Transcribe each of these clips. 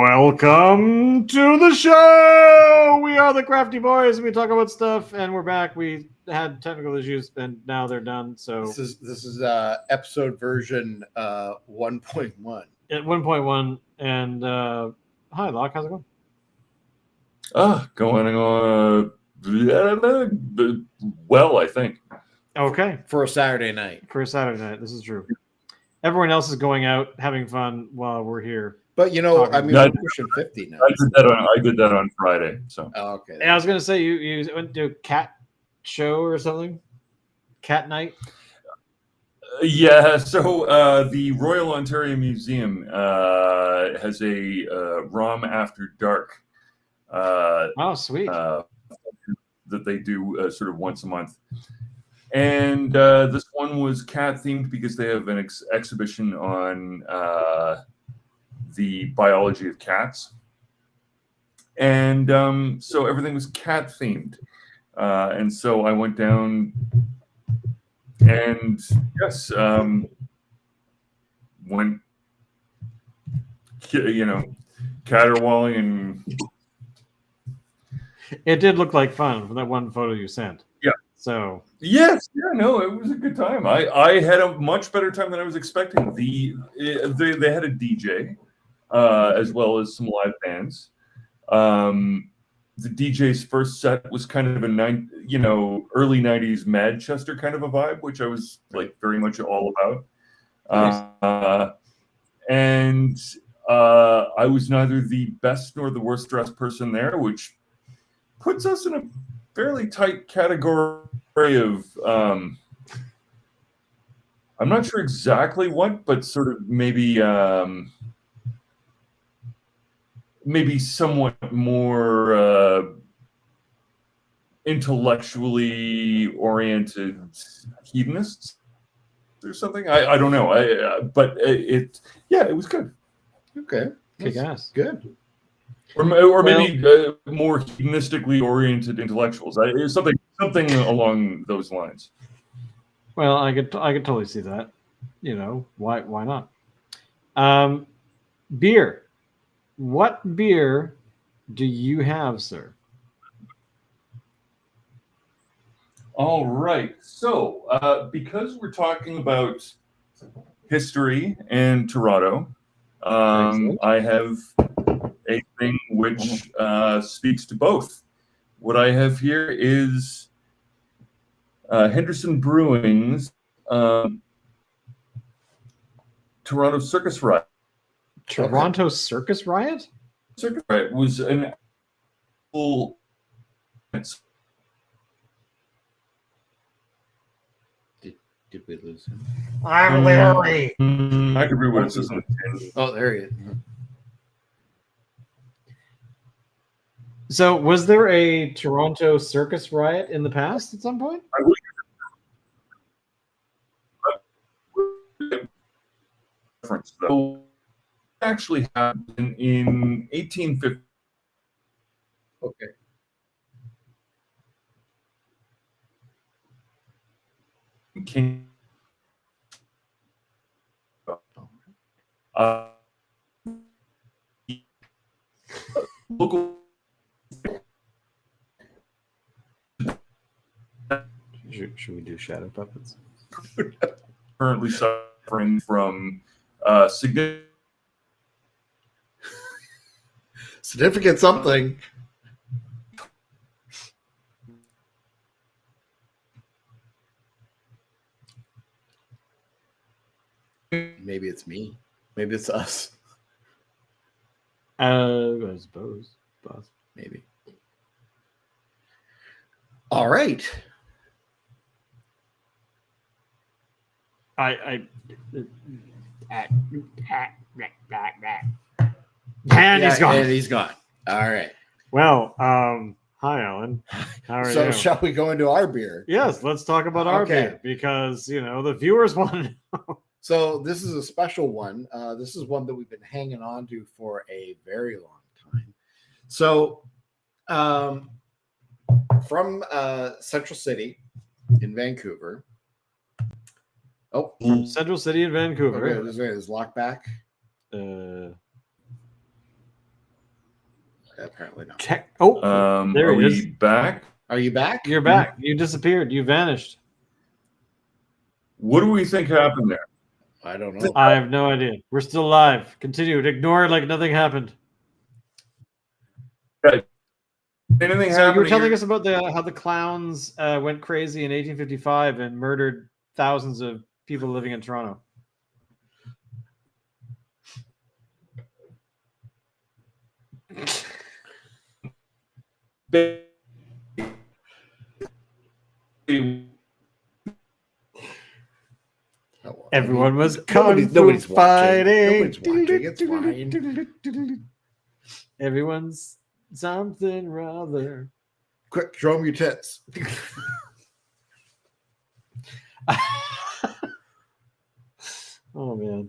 Welcome to the show. We are the Crafty Boys. We talk about stuff, and we're back. We had technical issues, and now they're done. So this is episode version 1.1. At 1.1, and hi, Locke. How's it going? Going on well, I think. Okay, for a Saturday night. This is true. Everyone else is going out having fun while we're here. But we're pushing 50 now. I did that on Friday. So okay. And I was gonna say you went to a cat show or something, cat night. Yeah. So the Royal Ontario Museum has a ROM After Dark. Oh, sweet. That they do sort of once a month. And this one was cat themed because they have an exhibition on the biology of cats. And so everything was cat themed. And so I went down and yes, went, caterwauling, and it did look like fun from that one photo you sent. Yeah. So yes, it was a good time. I had a much better time than I was expecting. They had a DJ as well as some live bands. The DJ's first set was kind of a early 90s Manchester kind of a vibe, which I was like very much all about. Nice. And I was neither the best nor the worst dressed person there, which puts us in a fairly tight category of I'm not sure exactly what, but sort of maybe somewhat more intellectually oriented hedonists or something. I don't know. But it was good. Okay, kick ass. Good. Or maybe more hedonistically oriented intellectuals. Something along those lines. Well, I could totally see that. Why not? Beer. What beer do you have, sir? All right. So, because we're talking about history and Toronto, I have a thing which speaks to both. What I have here is Henderson Brewing's Toronto Circus Riot. Toronto Circus Riot? Circus Riot was an full. Did we lose him? I'm Larry. I could read what it says on the tin. Oh, there he is. So, was there a Toronto Circus Riot in the past at some point? So, actually happened in 1850. Okay. Local. Should we do shadow puppets? Currently suffering from significant something. Maybe it's me. Maybe it's us. I suppose. Maybe. All right. And he's gone. And he's gone. All right. Well, hi, Alan. How are you? So shall we go into our beer? Yes, let's talk about our beer because, the viewers want to know. So this is a special one. This is one that we've been hanging on to for a very long time. So from Central City in Vancouver. Oh, from Central City in Vancouver. Okay, is Lock back? apparently not. There are he we is. back? Are you back? You're back. You disappeared. You vanished. What do we think happened there? I don't know. I have no idea. We're still live. Continue. Ignore it like nothing happened. Anything So you were happened telling here? us about how the clowns went crazy in 1855 and murdered thousands of people living in Toronto. Oh, Everyone was nobody's fighting. Nobody's watching. It's fine. Everyone's something rather. Quick, show them your tits. Oh man.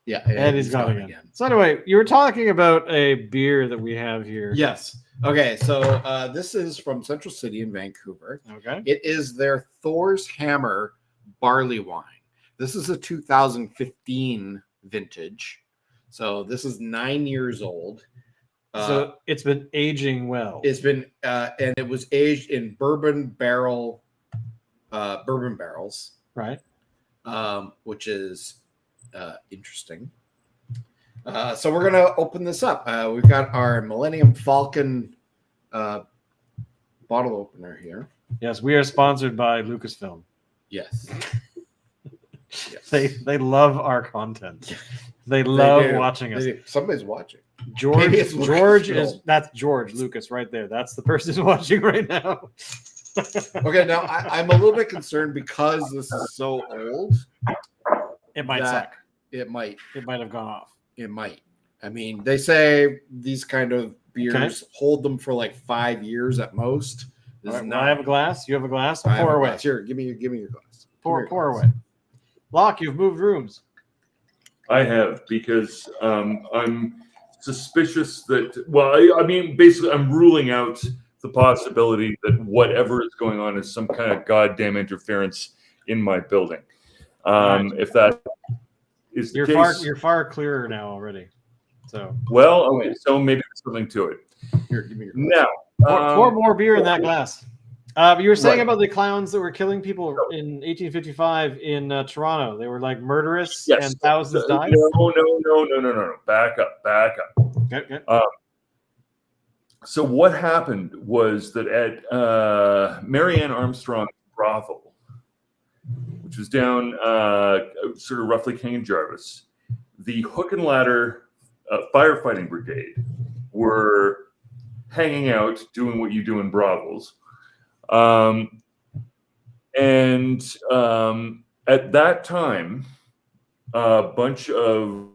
Yeah, And he's gone again. So anyway, you were talking about a beer that we have here. Yes. Okay, so this is from Central City in Vancouver. Okay. It is their Thor's Hammer barley wine. This is a 2015 vintage. So this is 9 years old. So it's been aging well. It's been and it was aged in bourbon barrels, Right. Which is interesting. So we're gonna open this up. We've got our Millennium Falcon bottle opener here. Yes, we are sponsored by Lucasfilm. Yes. Yes. They love our content. They love do. watching us. Somebody's watching. George it's is that's George Lucas right there. That's the person watching right now. Okay, now I'm a little bit concerned because this is so old. It might suck. It might. It might have gone off. It might. I mean, they say these kind of beers hold them for like 5 years at most. This is I have a glass. You have a glass. I have Pour a away. glass. Here, give me your glass. Pour away. Locke, you've moved rooms. I have, because I'm suspicious that, well, I mean, basically, I'm ruling out the possibility that whatever is going on is some kind of goddamn interference in my building. Right. If that is the case, You're far clearer now already. So well, okay, so maybe there's something to it. Here, give me your glass. Now, pour more beer in that glass. You were saying Right. about the clowns that were killing people in 1855 in Toronto. They were like murderous yes, and thousands died. No. Back up. Okay. So what happened was that at Marianne Armstrong's brothel, which was down sort of roughly King and Jarvis, the Hook and Ladder firefighting brigade were hanging out, doing what you do in brothels. At that time, a bunch of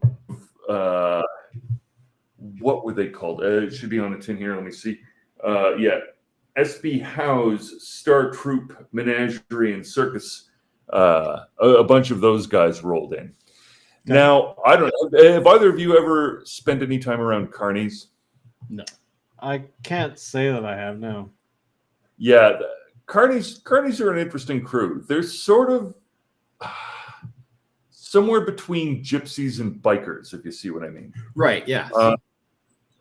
what were they called? It should be on the tin here. Let me see. SB Howe's Star Troop Menagerie and Circus. A bunch of those guys rolled in. Okay. Now, I don't know. Have either of you ever spent any time around carnies? No. I can't say that I have. No. Yeah, carnies are an interesting crew. They're sort of somewhere between gypsies and bikers, if you see what I mean. Right. Yeah.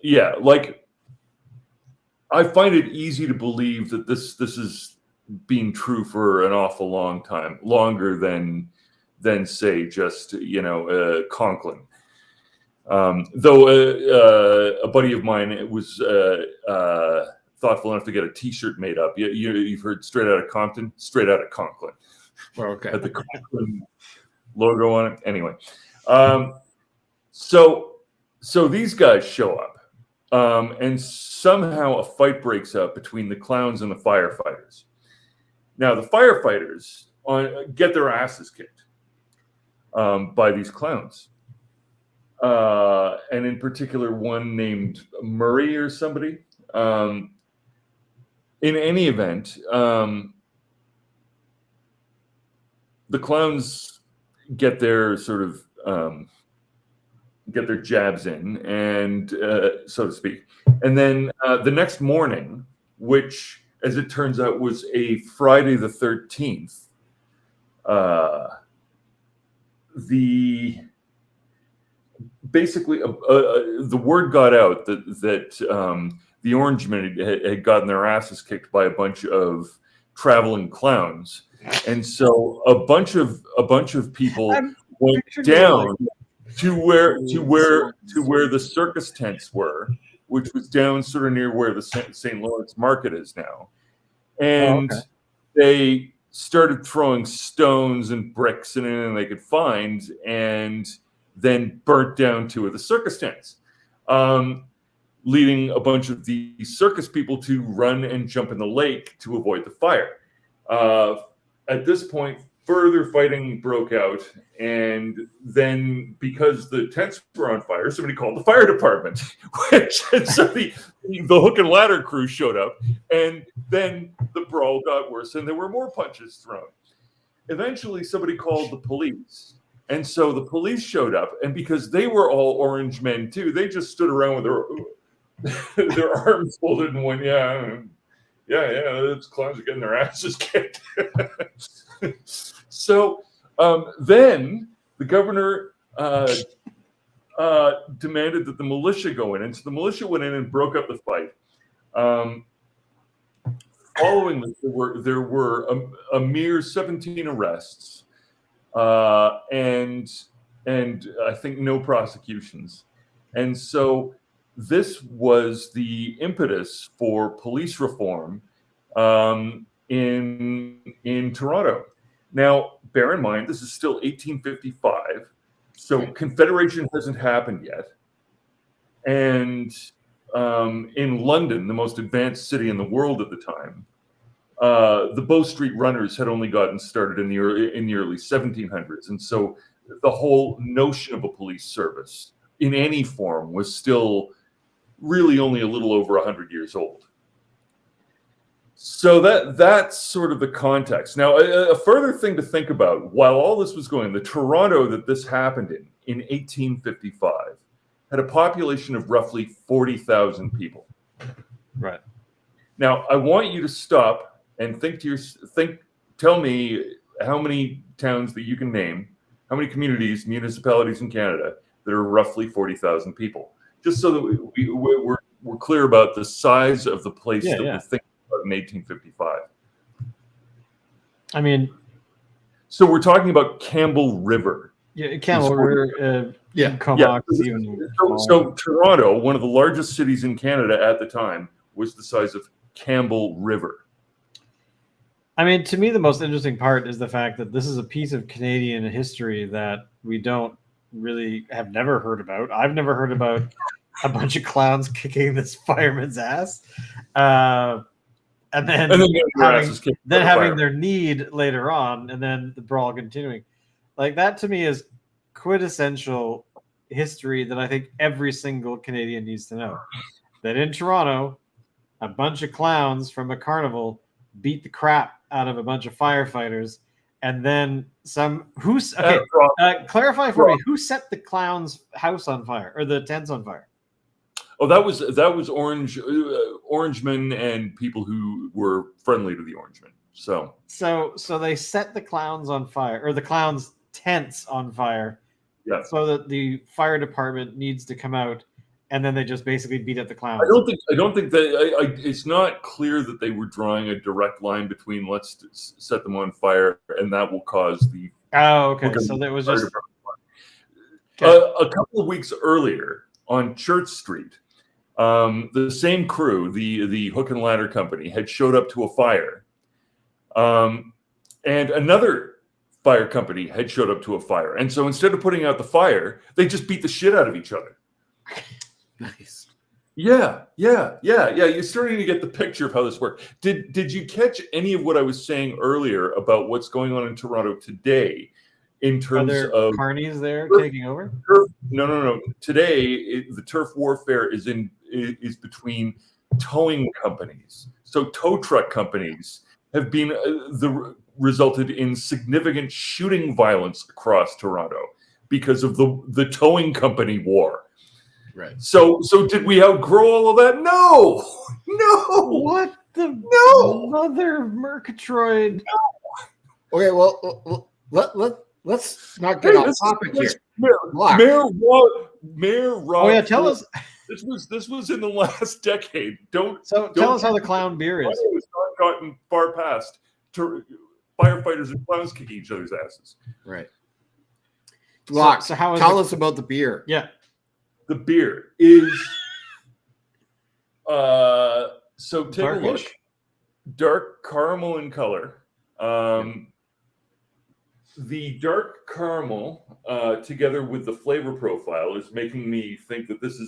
Yeah, like I find it easy to believe that this has been true for an awful long time, longer than say just Conklin. Though a buddy of mine was thoughtful enough to get a T-shirt made up. You've heard straight out of Compton, straight out of Conklin. Okay. Had the Conklin logo on it. Anyway, so these guys show up, and somehow a fight breaks out between the clowns and the firefighters. Now the firefighters get their asses kicked by these clowns, and in particular one named Murray or somebody. In any event, the clowns get their sort of get their jabs in, and so to speak. And then the next morning, which, as it turns out, was a Friday the 13th, the basically the word got out that the Orangemen had gotten their asses kicked by a bunch of traveling clowns, and so a bunch of people went down to where the circus tents were, which was down sort of near where the St. Lawrence Market is now, and they started throwing stones and bricks and anything they could find, and then burnt down 2 of the circus tents, leading a bunch of the circus people to run and jump in the lake to avoid the fire. At this point, further fighting broke out, and then because the tents were on fire, somebody called the fire department, and so the hook and ladder crew showed up, and then the brawl got worse, and there were more punches thrown. Eventually, somebody called the police. And so the police showed up, and because they were all orange men too, they just stood around with their arms folded and went, yeah, those clowns are getting their asses kicked. So then the governor demanded that the militia go in, and so the militia went in and broke up the fight. Following this, there were a mere 17 arrests. And I think no prosecutions. And so this was the impetus for police reform in Toronto. Now, bear in mind, this is still 1855, so Confederation hasn't happened yet. And in London, the most advanced city in the world at the time, the Bow Street Runners had only gotten started in the early 1700s, and so the whole notion of a police service in any form was still really only a little over 100 years old. So that's sort of the context. Now, a further thing to think about while all this was going, the Toronto that this happened in 1855 had a population of roughly 40,000 people. Right. Now, I want you to stop and tell me how many towns that you can name, how many communities, municipalities in Canada that are roughly 40,000 people, just so that we're clear about the size of the place that we're thinking about in 1855. I mean, so we're talking about Campbell River. Yeah, Campbell River. Comox, so Toronto, one of the largest cities in Canada at the time, was the size of Campbell River. I mean, to me, the most interesting part is the fact that this is a piece of Canadian history that we don't really have never heard about. I've never heard about a bunch of clowns kicking this fireman's ass, and then having their need later on, and then the brawl continuing. Like, that to me is quintessential history that I think every single Canadian needs to know. That in Toronto, a bunch of clowns from a carnival beat the crap out of a bunch of firefighters, and then clarify for me, who set the clown's house on fire or the tents on fire? Oh, that was Orangemen and people who were friendly to the Orangemen. So they set the clowns on fire, or the clowns' tents on fire, so that the fire department needs to come out. And then they just basically beat up the clowns. I don't think that it's not clear that they were drawing a direct line between let's set them on fire and that will cause the. Oh, okay. So that was just a couple of weeks earlier on Church Street. The same crew, the Hook and Ladder Company, had showed up to a fire, and another fire company had showed up to a fire. And so instead of putting out the fire, they just beat the shit out of each other. Nice. Yeah. You're starting to get the picture of how this worked. Did you catch any of what I was saying earlier about what's going on in Toronto today in terms of carnies there taking over? No. Today, the turf warfare is between towing companies. So tow truck companies have been resulted in significant shooting violence across Toronto because of the towing company war. Right. So did we outgrow all of that? No. What the mother Murgatroyd? Okay, well, let's not get off topic here. Block. Mayor Rob. Oh yeah, tell us. This was in the last decade. Tell us how the clown beer is. It's not gotten far past firefighters and clowns kicking each other's asses. Right. Block. So how is tell us about the beer. Yeah. The beer is so take a look. Darkish? Dark caramel in color. The dark caramel together with the flavor profile is making me think that this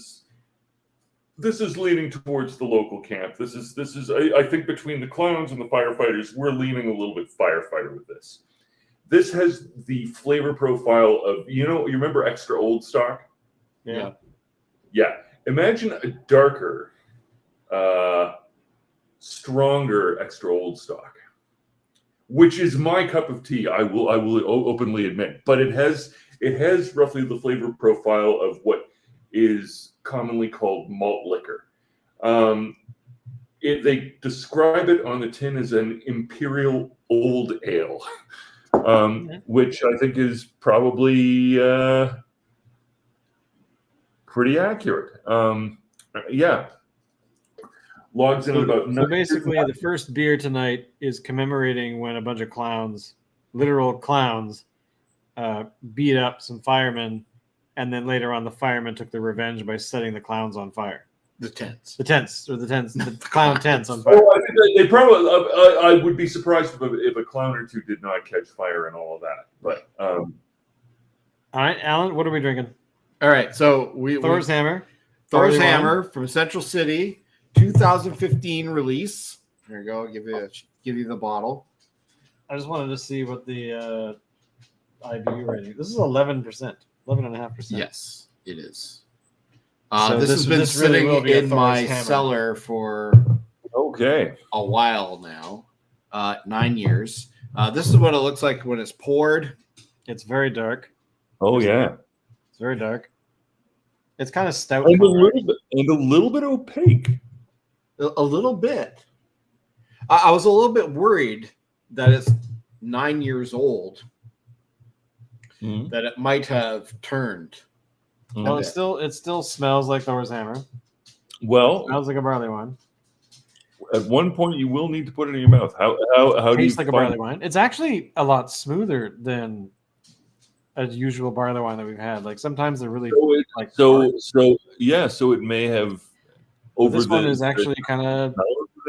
is leaning towards the local camp. This is I think between the clowns and the firefighters, we're leaning a little bit firefighter with this. This has the flavor profile of, you remember Extra Old Stock? Yeah. Yeah. Imagine a darker, stronger Extra Old Stock, which is my cup of tea. I will openly admit, but it has roughly the flavor profile of what is commonly called malt liquor. They describe it on the tin as an imperial old ale, which I think is probably pretty accurate. Yeah. Logs in about. So basically, the first beer tonight is commemorating when a bunch of clowns, literal clowns, beat up some firemen, and then later on the firemen took their revenge by setting the clowns on fire. The tents. The clown tents on fire. Oh, I think they probably. I would be surprised if a clown or two did not catch fire and all of that. But all right, Alan, what are we drinking? All right, so Thor's Hammer. Thor's Barley Hammer from Central City, 2015 release. There you go. Give you the bottle. I just wanted to see what the IBU rating. This is 11%, 11.5%. Yes, it is. So this has been this really sitting will be a in Thor's my Hammer. cellar for okay. a while now, 9 years. This is what it looks like when it's poured. It's very dark. Oh yeah. It's very dark. It's kind of stout. And a color. little bit opaque. A little bit. I was a little bit worried that it's 9 years old, that it might have turned. No, it still smells like Thor's Hammer. Well, Smells like a barley wine. at one point you will need to put it in your mouth. How do you Tastes like a find barley wine. It's actually a lot smoother than a usual barley wine that we've had. Like sometimes they're really like so it may have over this one is actually kind of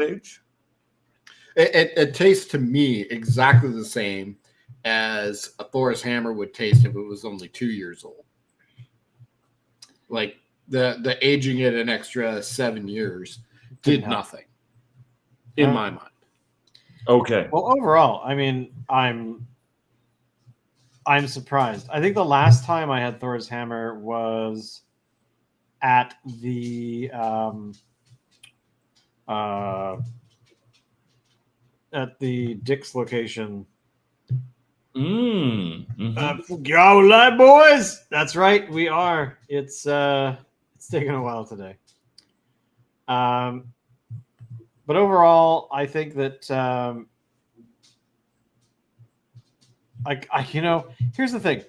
age. It tastes to me exactly the same as a Thor's Hammer would taste if it was only 2 years old. Like the aging it an extra 7 years did nothing in my mind. Okay. Well, overall, I mean, I'm surprised. I think the last time I had Thor's Hammer was at the Dick's location. Go live, boys. That's right, we are. It's taken a while today. But overall, I think that here's the thing.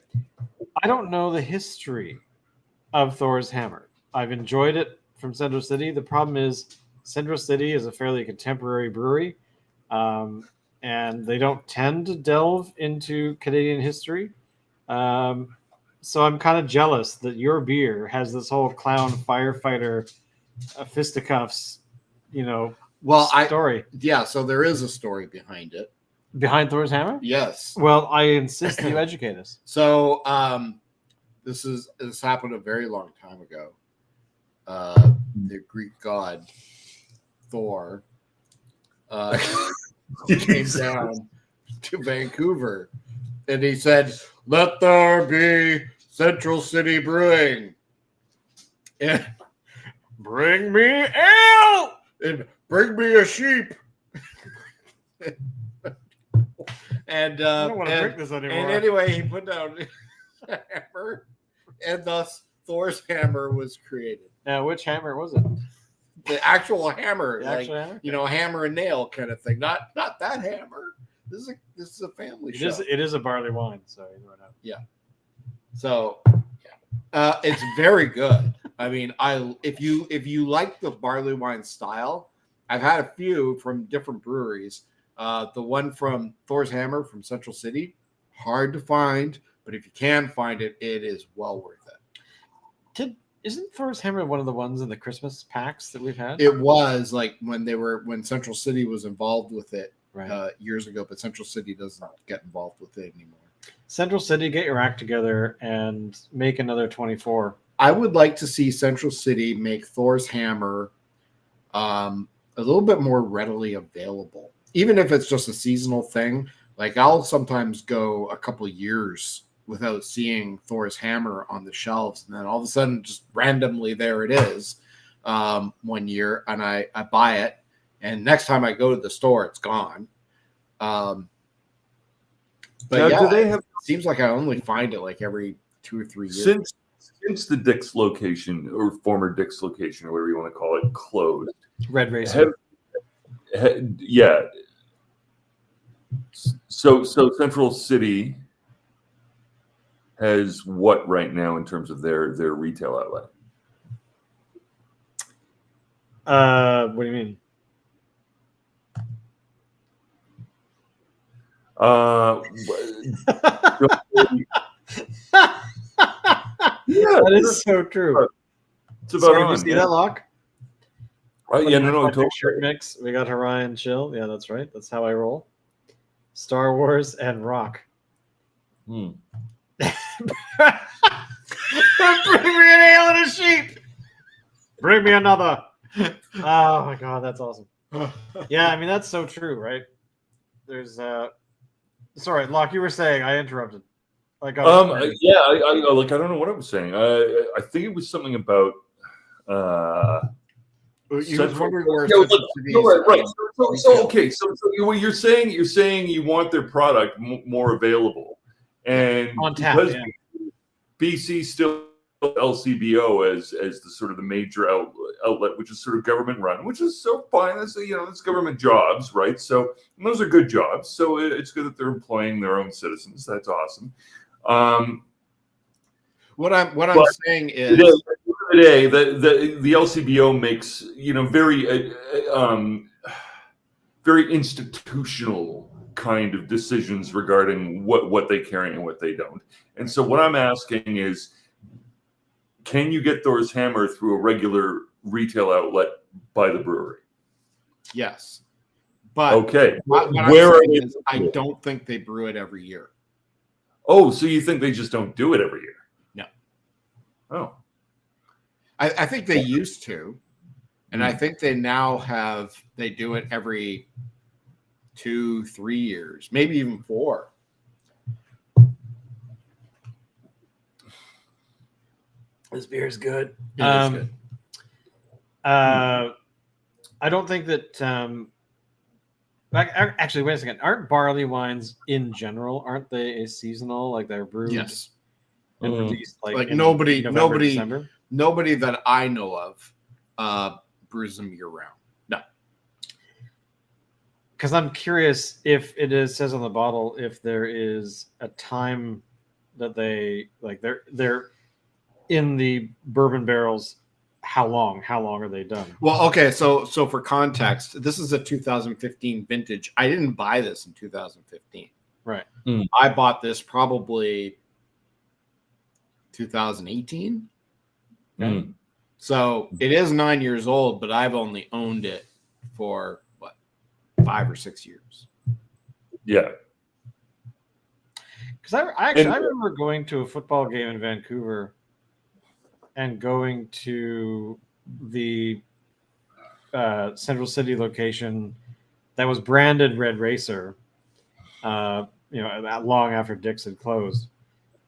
I don't know the history of Thor's Hammer. I've enjoyed it from Central City. The problem is Central City is a fairly contemporary brewery. And they don't tend to delve into Canadian history. So I'm kind of jealous that your beer has this whole clown firefighter fisticuffs, story. So there is a story behind it. Behind Thor's Hammer? Yes. Well, I insist you educate us. So this happened a very long time ago. The Greek god Thor came down to Vancouver and he said, "Let there be Central City Brewing. And bring me ale and bring me a sheep." And I don't want to drink this anymore. And anyway, he put down a hammer, and thus Thor's Hammer was created. Now, which hammer was it? The actual hammer, The actual hammer? hammer and nail kind of thing. Not that hammer. This is a family show. It is a barley wine, so you know. Yeah. So It's very good. I mean, if you like the barley wine style, I've had a few from different breweries. The one from Thor's Hammer from Central City, hard to find, but if you can find it, it is well worth it. Isn't Thor's Hammer one of the ones in the Christmas packs that we've had? It was like when Central City was involved with it Right. years ago, but Central City doesn't get involved with it anymore. Central City, get your act together and make another 24. I would like to see Central City make Thor's Hammer a little bit more readily available, even if it's just a seasonal thing. Like I'll sometimes go a couple of years without seeing Thor's Hammer on the shelves, and then all of a sudden, just randomly there it is one year, and I buy it, and next time I go to the store, it's gone. But Now, yeah, do they have it seems like I only find it like every 2 or 3 years. since the Dick's location or former Dick's location or whatever you want to call it closed? Red Racer. Yeah. So Central City has what right now in terms of their retail outlet? What do you mean? Yeah, That is so true. it's about Sorry, did on. you see that, Locke? Yeah, no, totally. Shirt mix. We got Hawaiian Chill. Yeah, that's right. That's how I roll. Star Wars and rock. Hmm. Bring me an ale and a sheep. Bring me another. Oh my god, that's awesome. Yeah, I mean that's so true, right? There's sorry, Locke, you were saying I interrupted. Like Yeah, I like I don't know what I was saying. I think it was something about You was wondering where No, Central City's, right. So okay, so what you're saying you want their product more available, and On tap, because yeah. BC still LCBO as the sort of the major outlet, which is sort of government run, which is so fine. That's it's government jobs, right? So those are good jobs. So it's good that they're employing their own citizens. That's awesome. what I'm saying is At the end of the day, the LCBO makes very institutional kind of decisions regarding what they carry and what they don't. And so what I'm asking is, can you get Thor's Hammer through a regular retail outlet by the brewery? yes, but Okay. what I'm Where are saying they? is I don't think they brew it every year. Oh, so you think they just don't do it every year? No. Oh. I think they used to, and I think they now they do it every 2-3 years, maybe even 4. This beer is good. It is good. I don't think that. Actually, wait a second. Aren't barley wines in general? Aren't they seasonal? Like they're brewed Yes, and released like in nobody December? nobody that I know of brews them year round. No, Because I'm curious if it says on the bottle if there is a time that they're in the bourbon barrels. How long are they done? well, okay. So for context, this is a 2015 vintage. I didn't buy this in 2015. Right. I bought this probably 2018. Mm. So it is 9 years old, but I've only owned it for 5 or 6 years. Yeah. Because I remember going to a football game in Vancouver and going to the Central City location that was branded Red Racer, long after Dick's had closed.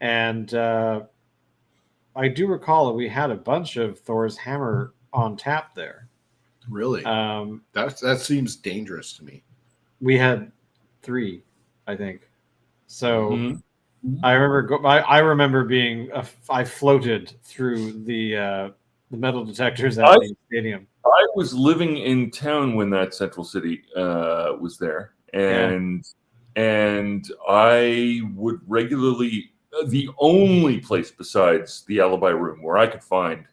And I do recall that we had a bunch of Thor's Hammer on tap there. Really? That seems dangerous to me. We had 3, I think. So Mhm. I remember being I floated through the metal detectors at the stadium. I was living in town when that Central City was there, and I would regularly the only place besides the Alibi Room where I could find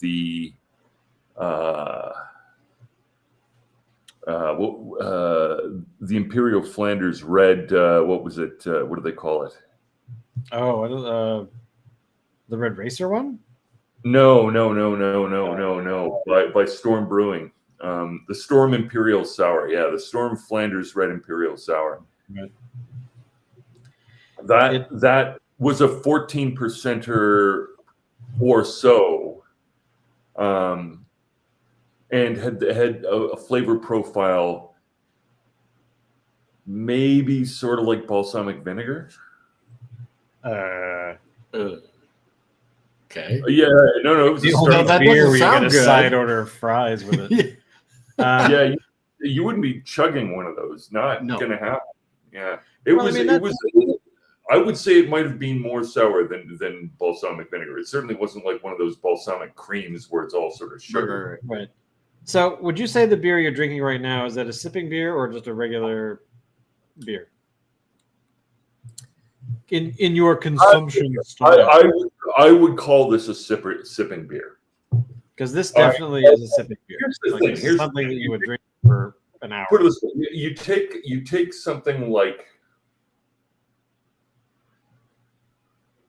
the Imperial Flanders Red. What was it? What do they call it? Oh, the Red Racer one? No. By Storm Brewing. The Storm Imperial Sour. Yeah, the Storm Flanders Red Imperial Sour. Right. That was a 14%er or so, and had a flavor profile maybe sort of like balsamic vinegar. Okay. Yeah, no, it was a The only that beer doesn't where you sound get a good. side order of fries with it. yeah, you wouldn't be chugging one of those. Not No. gonna happen. Yeah, Well, I mean, it was. I would say it might have been more sour than balsamic vinegar. It certainly wasn't like one of those balsamic creams where it's all sort of sugar. Right. So, would you say the beer you're drinking right now is that a sipping beer or just a regular beer? In your consumption style, I would call this a sipping beer. because this definitely is a sipping beer. Here's the Like, thing. this is Here's the something thing. that you would drink for an hour. Put it this way: you take something like,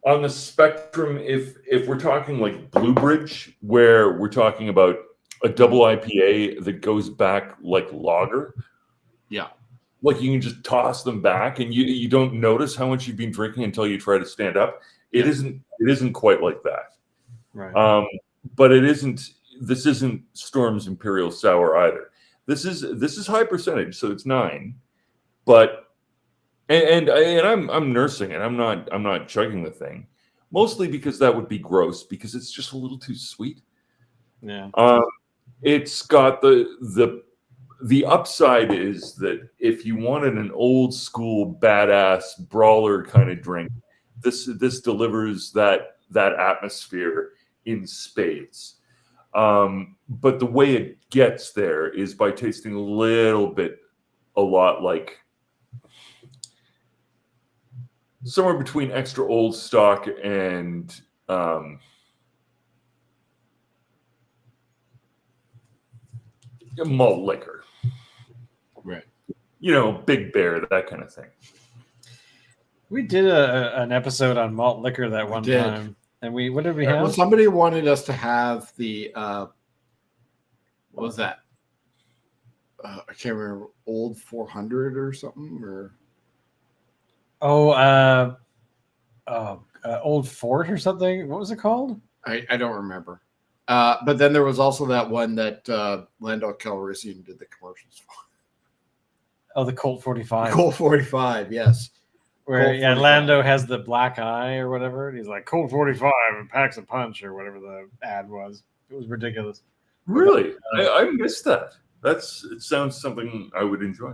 on the spectrum, if we're talking like Blue Bridge, where we're talking about a double IPA that goes back like lager. Yeah. Like you can just toss them back and you don't notice how much you've been drinking until you try to stand up. It isn't quite like that. Right. But this isn't Storm's Imperial Sour either. This is high percentage, so it's 9. But and I'm nursing it. I'm not chugging the thing. Mostly because that would be gross because it's just a little too sweet. Yeah. It's got the upside is that if you wanted an old school badass brawler kind of drink, this delivers that atmosphere in spades. But the way it gets there is by tasting a lot like somewhere between extra old stock and malt liquor. Right. Big Bear, that kind of thing. We did an episode on malt liquor that one time. And what did we have? Well, somebody wanted us to have the what was that? I can't remember, Old 400 or something, or Old Fort or something. What was it called? I don't remember. But then there was also that one that Lando Calrissian did the commercials for. Oh, the Colt 45. Colt 45, yes. Where Colt 45. Lando has the black eye or whatever. And he's like, Colt 45 and packs a punch or whatever the ad was. It was ridiculous. Really? I missed that. It sounds something I would enjoy.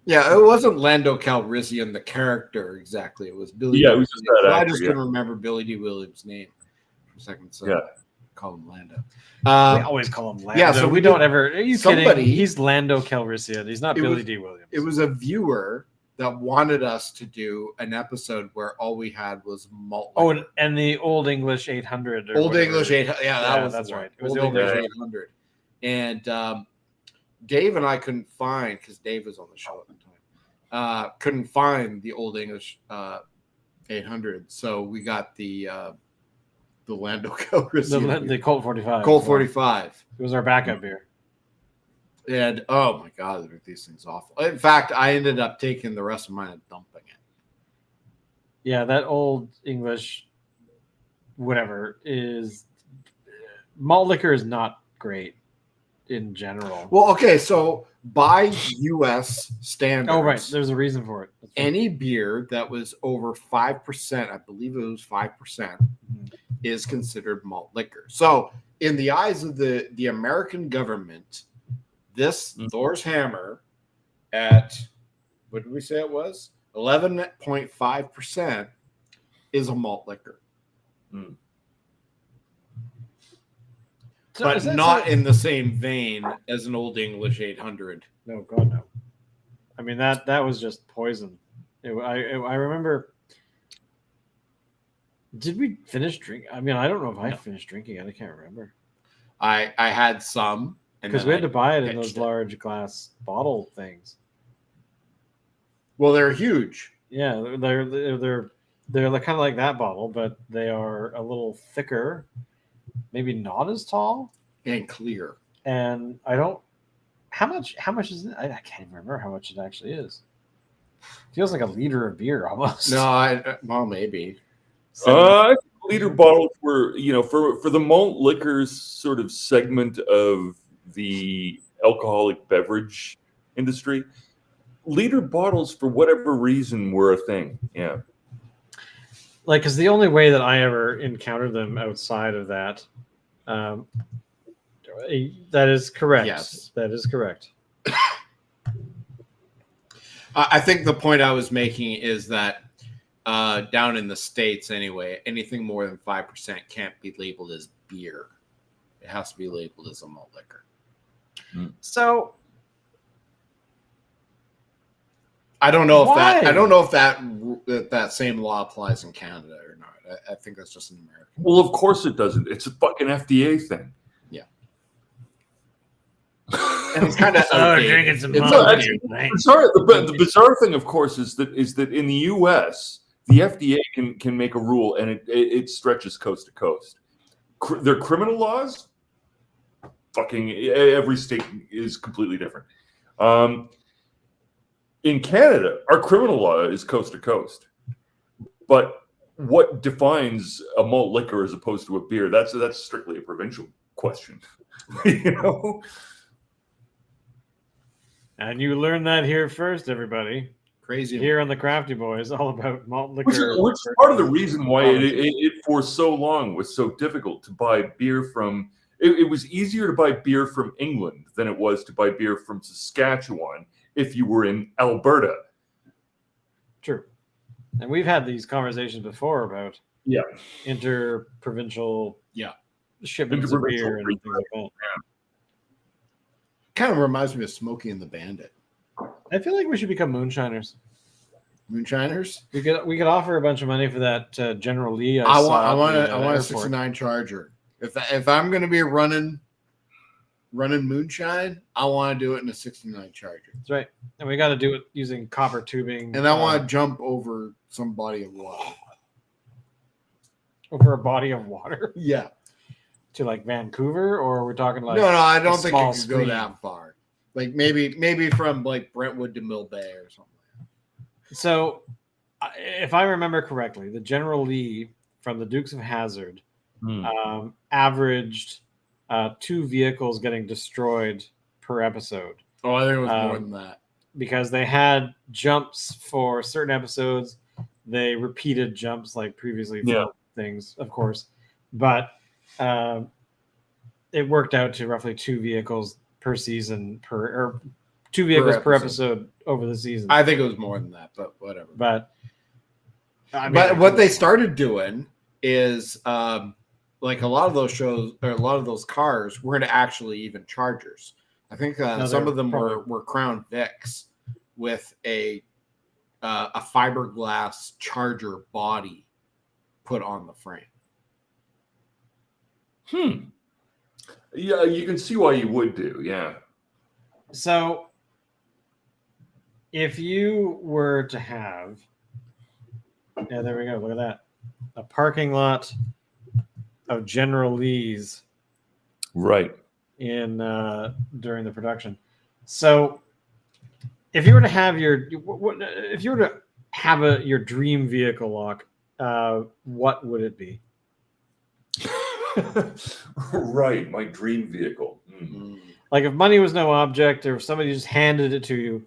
Yeah, it wasn't Lando Calrissian, the character, exactly. It was Billy. Yeah, it was just that I actor, just couldn't remember Billy D. Williams' name for a second. So Yeah. call him Lando. We always call him Lando. yeah, so we don't ever. Are you kidding? somebody- He's Lando Calrissian. He's not Billy D. Williams. It was a viewer that wanted us to do an episode where all we had was malt liquor. Oh, and the Old English 800. Or Old whatever. English 800. Yeah, that was that's the one. right. It was Old the Old English English. 800. And Dave and I couldn't find, because Dave was on the show at the time, couldn't find the Old English 800. So we got the Lando Calrissian. The Colt 45. Colt 45. It was our backup beer. And oh my God, these things awful. In fact, I ended up taking the rest of mine and dumping it. Yeah, that Old English, whatever, is malt liquor is not great in general. Well, okay, so by U.S. standards, Oh, right. There's a reason for it. That's right. any beer that was over 5%, I believe it was 5%, is considered malt liquor. So, in the eyes of the American government, this Thor's Hammer at, what did we say it was? 11.5% is a malt liquor. So But is that not so- in the same vein as an Old English 800. No, God, no. I mean, that was just poison I remember. Did we finish drinking? I mean, I don't know if I finished drinking it. I can't remember. I had some, Because we had to buy it in those pitched it. large glass bottle things. Well, they're huge. Yeah, they're kind of like that bottle, but they are a little thicker, maybe not as tall. And clear. And I don't. How much is it? I can't even remember how much it actually is. Feels like a liter of beer almost. No, well, maybe. I think liter bottles were, for the malt liquors sort of segment of the alcoholic beverage industry, liter bottles, for whatever reason, were a thing. Yeah. Like, because the only way that I ever encountered them outside of that, that is correct. Yes. That is correct. I think the point I was making is that down in the States, anyway, anything more than 5% can't be labeled as beer. It has to be labeled as a malt liquor. So I don't know Why? if that same law applies in Canada or not. I think that's just an American. Well, of course it doesn't. It's a fucking FDA thing. Yeah. And it's kind of drinking some It's malt outdated. liquor, right? The bizarre thing, of course, is that in the U.S., the FDA can make a rule, and it stretches coast to coast. Their criminal laws, fucking every state is completely different. In Canada, our criminal law is coast to coast, but what defines a malt liquor as opposed to a beer? That's strictly a provincial question, you know. And you learned that here first, everybody. Crazy. Here on the Crafty Boys, all about malt liquor. Which is part of the reason why it for so long was so difficult to buy beer from. It was easier to buy beer from England than it was to buy beer from Saskatchewan if you were in Alberta. True. And we've had these conversations before about interprovincial shipments of beer and things like that. Kind of reminds me of Smokey and the Bandit. I feel like we should become moonshiners. Moonshiners. We could offer a bunch of money for that General Lee. I saw want at the a airport. 69 Charger. If I'm going to be running moonshine, I want to do it in a 69 Charger. That's right. And we got to do it using copper tubing. And I want to jump over some body of water. over a body of water Yeah. to like Vancouver, or we're talking like No, I don't a think small it could go stream? that far. Like maybe from like Brentwood to Mill Bay or something. So, if I remember correctly, the General Lee from the Dukes of Hazzard averaged 2 vehicles getting destroyed per episode. Oh, I think it was more than that. Because they had jumps for certain episodes. They repeated jumps like previously for things, of course. But it worked out to roughly 2 vehicles per season or 2 vehicles per episode over the season. I think it was more than that, but whatever. But what they started doing is like a lot of those shows or a lot of those cars weren't actually even Chargers. I think some of them were Crown Vics with a fiberglass Charger body put on the frame. Yeah, you can see why you would do. Yeah. So, if you were to have, there we go. Look at that, a parking lot of General Lee's, Right. in during the production. So, if you were to have your dream vehicle lock, what would it be? Right, my dream vehicle. Like if money was no object, or if somebody just handed it to you,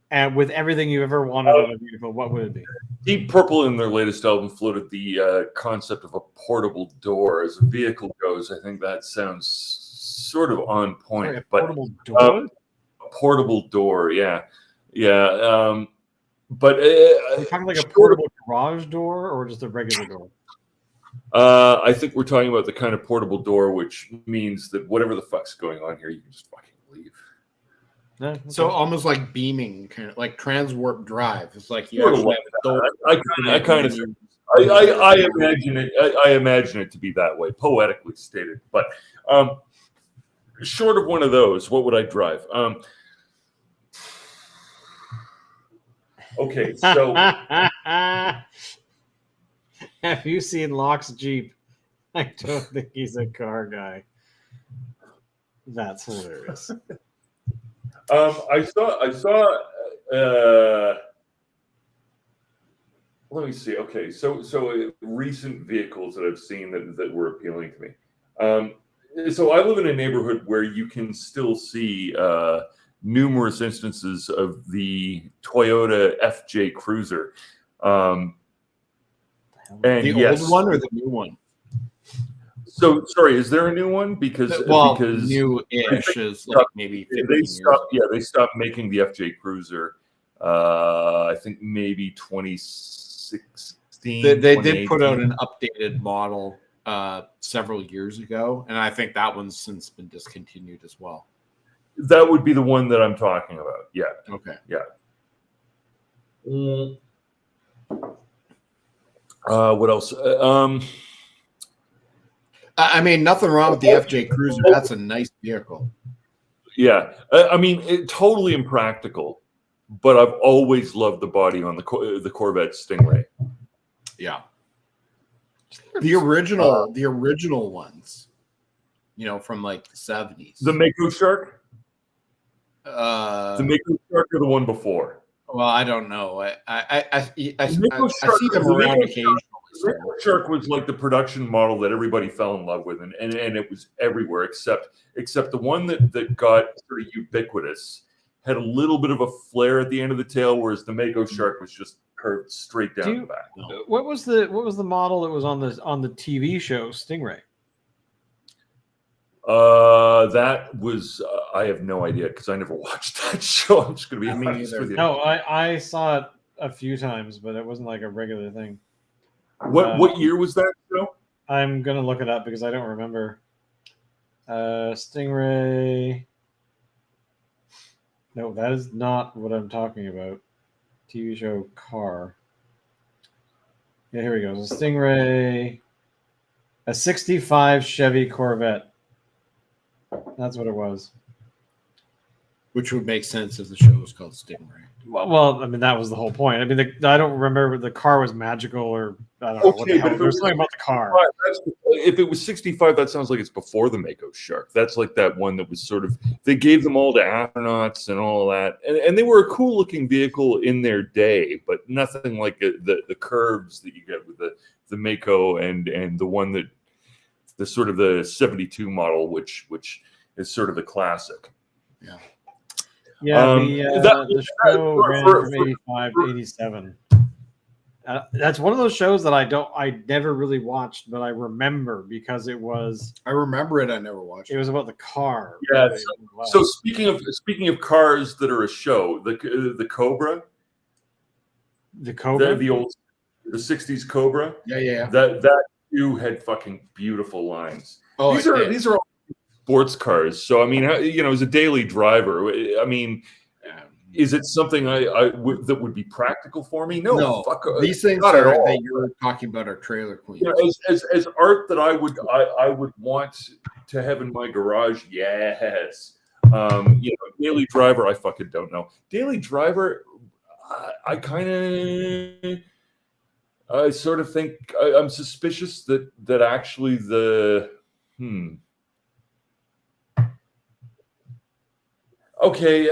and with everything you ever wanted out of a vehicle, what would it be? Deep Purple in their latest album floated the concept of a portable door. As a vehicle goes, I think that sounds sort of on point. Like a but portable door? A portable door, yeah. But Are you talking like a portable garage door or just a regular door? I think we're talking about the kind of portable door which means that whatever the fuck's going on here, you can just fucking leave. No, So okay. almost like beaming, kind of like transwarp drive. It's like you Sort of actually like have a door. I kind of I imagine it to be that way, poetically stated. But short of one of those, what would I drive? Okay, so have you seen Locke's Jeep? I don't think he's a car guy. That's hilarious. I saw. Let me see. Okay, so recent vehicles that I've seen that were appealing to me. So I live in a neighborhood where you can still see numerous instances of the Toyota FJ Cruiser. And The yes, old one or the new one? So sorry, is there a new one? Because new-ish is like maybe 15 years ago. they stopped making the FJ Cruiser. I think maybe 2016. They did put out an updated model several years ago, and I think that one's since been discontinued as well. That would be the one that I'm talking about. Yeah. Okay. Yeah. What else? I mean, nothing wrong with the FJ Cruiser. That's a nice vehicle. Yeah. I mean, totally impractical, but I've always loved the body on the Corvette Stingray. Yeah. The original ones, from like the 70s. The Mako Shark? The Mako Shark or the one before? Well, I don't know. I see Shark, them around occasionally. The Mako Shark was like the production model that everybody fell in love with, and it was everywhere except the one that got sort of ubiquitous had a little bit of a flare at the end of the tail, whereas the Mako Shark was just curved straight down the back. What was the model that was on the TV show Stingray? That was I have no idea because I never watched that show. I'm just going to be honest with you. No, I saw it a few times, but it wasn't like a regular thing. What year was that show? I'm gonna look it up because I don't remember. Stingray. No, that is not what I'm talking about. TV show car. Yeah, here we go. So Stingray, a 65 Chevy Corvette. That's what it was. Which would make sense if the show was called Stingray. Well, I mean, that was the whole point. I mean, I don't remember the car was magical or I don't know what the hell. There was something about the car. If it was 65, that sounds like it's before the Mako Shark. That's like that one that was sort of, they gave them all to astronauts and all of that. And they were a cool looking vehicle in their day, but nothing like the curves that you get with the Mako and the one that, the sort of the 72 model, which is sort of the classic. Yeah. Yeah, the show ran from 85 to 87. That's one of those shows that I never really watched, but I remember because it was. I remember it. I never watched it. It was about the car. Yeah. So speaking of cars that are a show, the Cobra. The Cobra, the 60s Cobra. Yeah. That too had fucking beautiful lines. Oh, these are all sports cars. So I mean, as a daily driver, I mean, is it something that would be practical for me? No. Fuck, these things that you're talking about are trailer queens. As art that I would want to have in my garage. Yes. Daily driver, I fucking don't know. Daily driver, I sort of think I'm suspicious that actually Okay,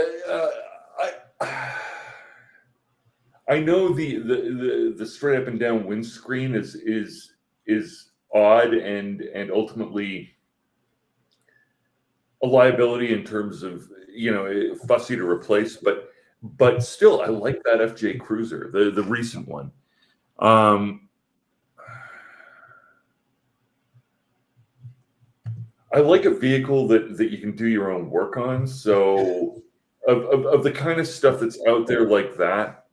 I know the straight up and down windscreen is odd and ultimately a liability in terms of fussy to replace, but still I like that FJ Cruiser, the recent one. I like a vehicle that you can do your own work on. So of the kind of stuff that's out there like that.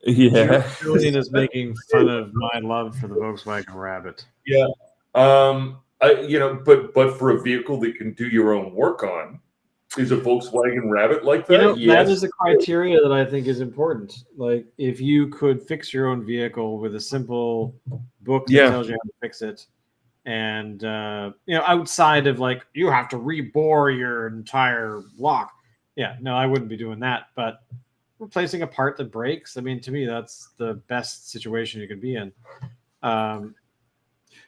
Yeah. Julian is making fun of my love for the Volkswagen Rabbit. Yeah. But for a vehicle that you can do your own work on, Is a Volkswagen Rabbit like You that? know, Yes. that is a criteria that I think is important. Like, if you could fix your own vehicle with a simple book that Yeah. tells you how to fix it, and outside of like you have to rebore your entire block. Yeah, no, I wouldn't be doing that. But replacing a part that breaks, I mean, to me, that's the best situation you could be in.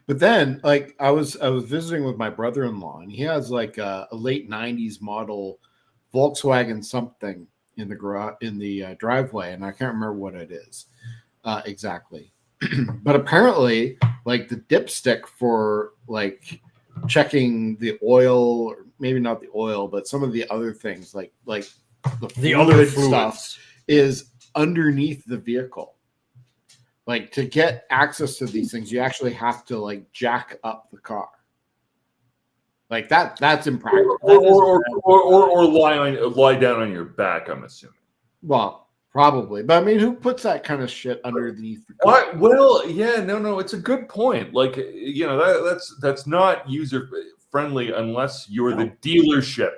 But then, like, I was visiting with my brother-in-law, and he has like a late '90s model Volkswagen something in the garage in the driveway, and I can't remember what it is exactly. But apparently, like the dipstick for like checking the oil, or maybe not the oil, but some of the other things, like the other fluid stuff, is underneath the vehicle. Like, to get access to these things, you actually have to like jack up the car. Like that's impractical. Or lie down on your back, I'm assuming. Well, probably. But I mean, who puts that kind of shit underneath the car? What? Well, yeah, no, it's a good point. Like, that's not user friendly unless you're the dealership.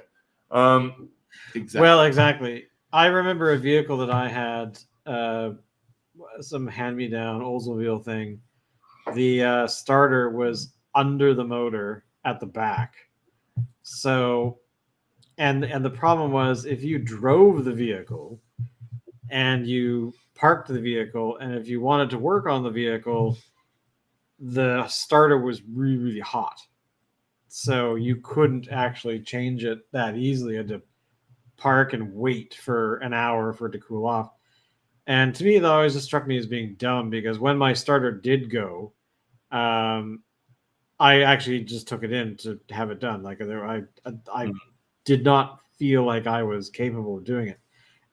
Exactly. Well, exactly. I remember a vehicle that I had, some hand-me-down Oldsmobile thing. The starter was under the motor at the back. So, and the problem was if you drove the vehicle and you parked the vehicle, and if you wanted to work on the vehicle, the starter was really, really hot. So you couldn't actually change it that easily. You had to park and wait for an hour for it to cool off. And to me, that always just struck me as being dumb, because when my starter did go, I actually just took it in to have it done. Like, I did not feel like I was capable of doing it.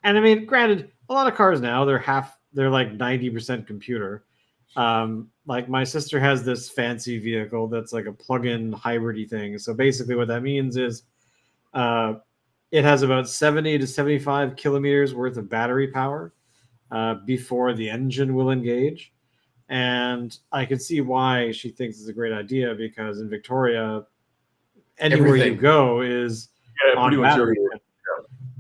And I mean, granted, a lot of cars now, they're like 90% computer. Like, my sister has this fancy vehicle that's like a plug-in hybrid thing. So basically what that means is it has about 70 to 75 kilometers worth of battery power before the engine will engage. And I can see why she thinks it's a great idea, because in Victoria, anywhere you go is on battery.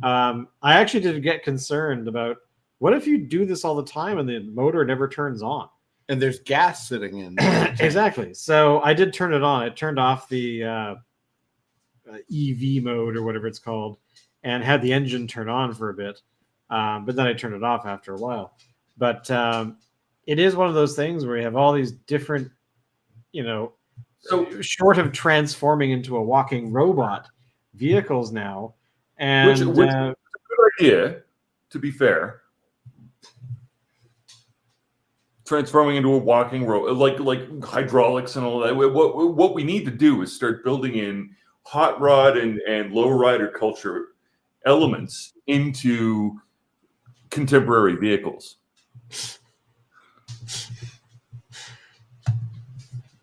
I actually did get concerned about, what if you do this all the time and the motor never turns on? And there's gas sitting in. Exactly. So I did turn it on. It turned off the EV mode or whatever it's called, and had the engine turn on for a bit. But then I turned it off after a while. But it is one of those things where you have all these different, so short of transforming into a walking robot, vehicles now. And which is a good idea, to be fair. Transforming into a walking robot, like hydraulics and all that. What we need to do is start building in hot rod and lowrider culture elements into contemporary vehicles.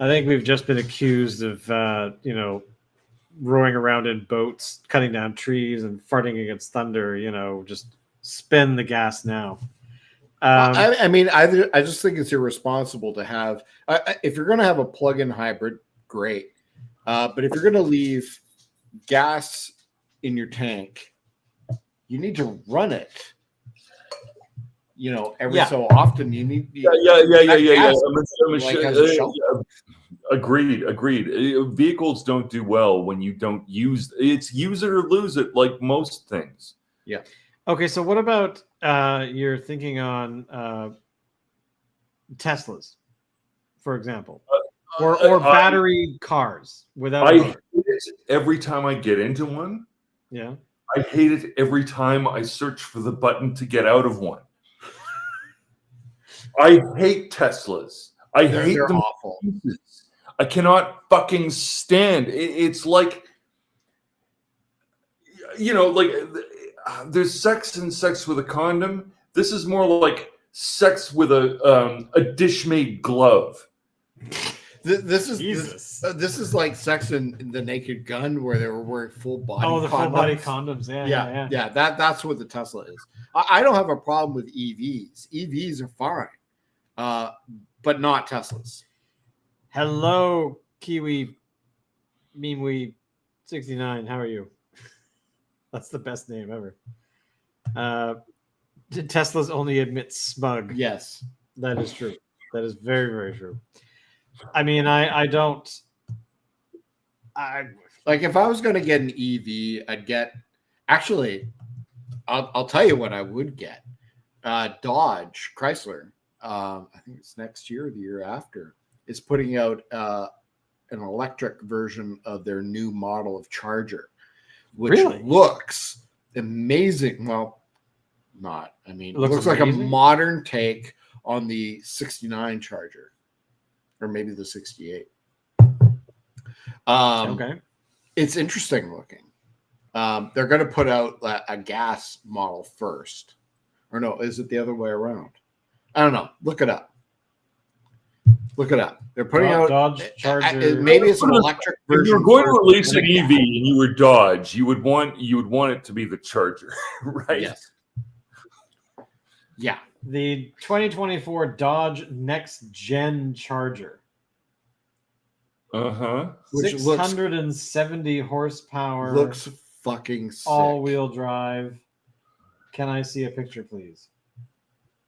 I think we've just been accused of, rowing around in boats, cutting down trees, and farting against thunder. Just spin the gas now. I mean, I just think it's irresponsible to have. If you're going to have a plug-in hybrid, great. But if you're going to leave gas in your tank, you need to run it. Every so often you need. Agreed. Vehicles don't do well when you don't use it's use it or lose it, like most things. Yeah. Okay, so what about your thinking on Teslas, for example, or battery cars without? I hate it every time I get into one. Yeah. I hate it every time I search for the button to get out of one. I hate Teslas. They're them awful. I cannot fucking stand. It's like, there's sex and sex with a condom. This is more like sex with a dish-made glove. This is like Sex in the Naked Gun, where they were wearing full body. Oh, the condoms. Full body condoms. Yeah. That's what the Tesla is. I don't have a problem with EVs. EVs are fine, but not Teslas. Hello, Kiwi MemeWee 69. How are you? That's the best name ever. Tesla's only admit smug. Yes. That is true. That is very, very true. I mean, I don't. Like if I was going to get an EV, I'd get. Actually, I'll tell you what I would get. Dodge Chrysler. I think it's next year or the year after. Is putting out an electric version of their new model of Charger, which Really? looks amazing. Well, not. I mean, it looks like a amazing? modern take on the 69 Charger, or maybe the 68. Okay. It's interesting looking. They're going to put out a gas model first. Or no, is it the other way around? I don't know. Look it up. Look it up. They're putting out Dodge Charger. maybe it's an electric If version. you were going to first release and an then a EV gas. and you were Dodge, you would want it to be the Charger, right? Yes. Yeah. The 2024 Dodge Next Gen Charger. Uh-huh. Which looks 670 horsepower. looks fucking sick. all-wheel drive. Can I see a picture, please?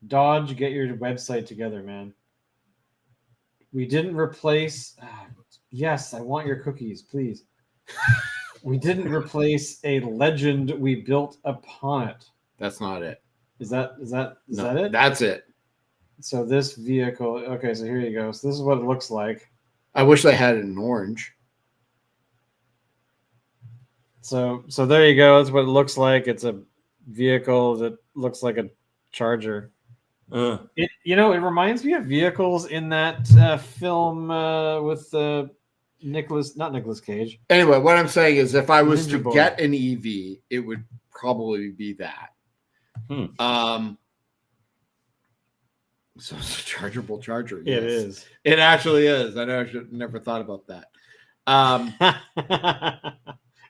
Dodge, get your website together, man. We didn't replace. Yes, I want your cookies, please. We didn't replace a legend. We built upon it. That's not it. Is that No, it? That's it. So this vehicle. Okay, so here you go. So this is what it looks like. I wish they had it in orange. So there you go. That's what it looks like. It's a vehicle that looks like a Charger. It reminds me of vehicles in that film with not Nicolas Cage. Anyway, what I'm saying is if I was Ninja to Boy. get an EV, it would probably be that. So it's a chargeable Charger. It yes. is. It actually is. I know I should never thought about that.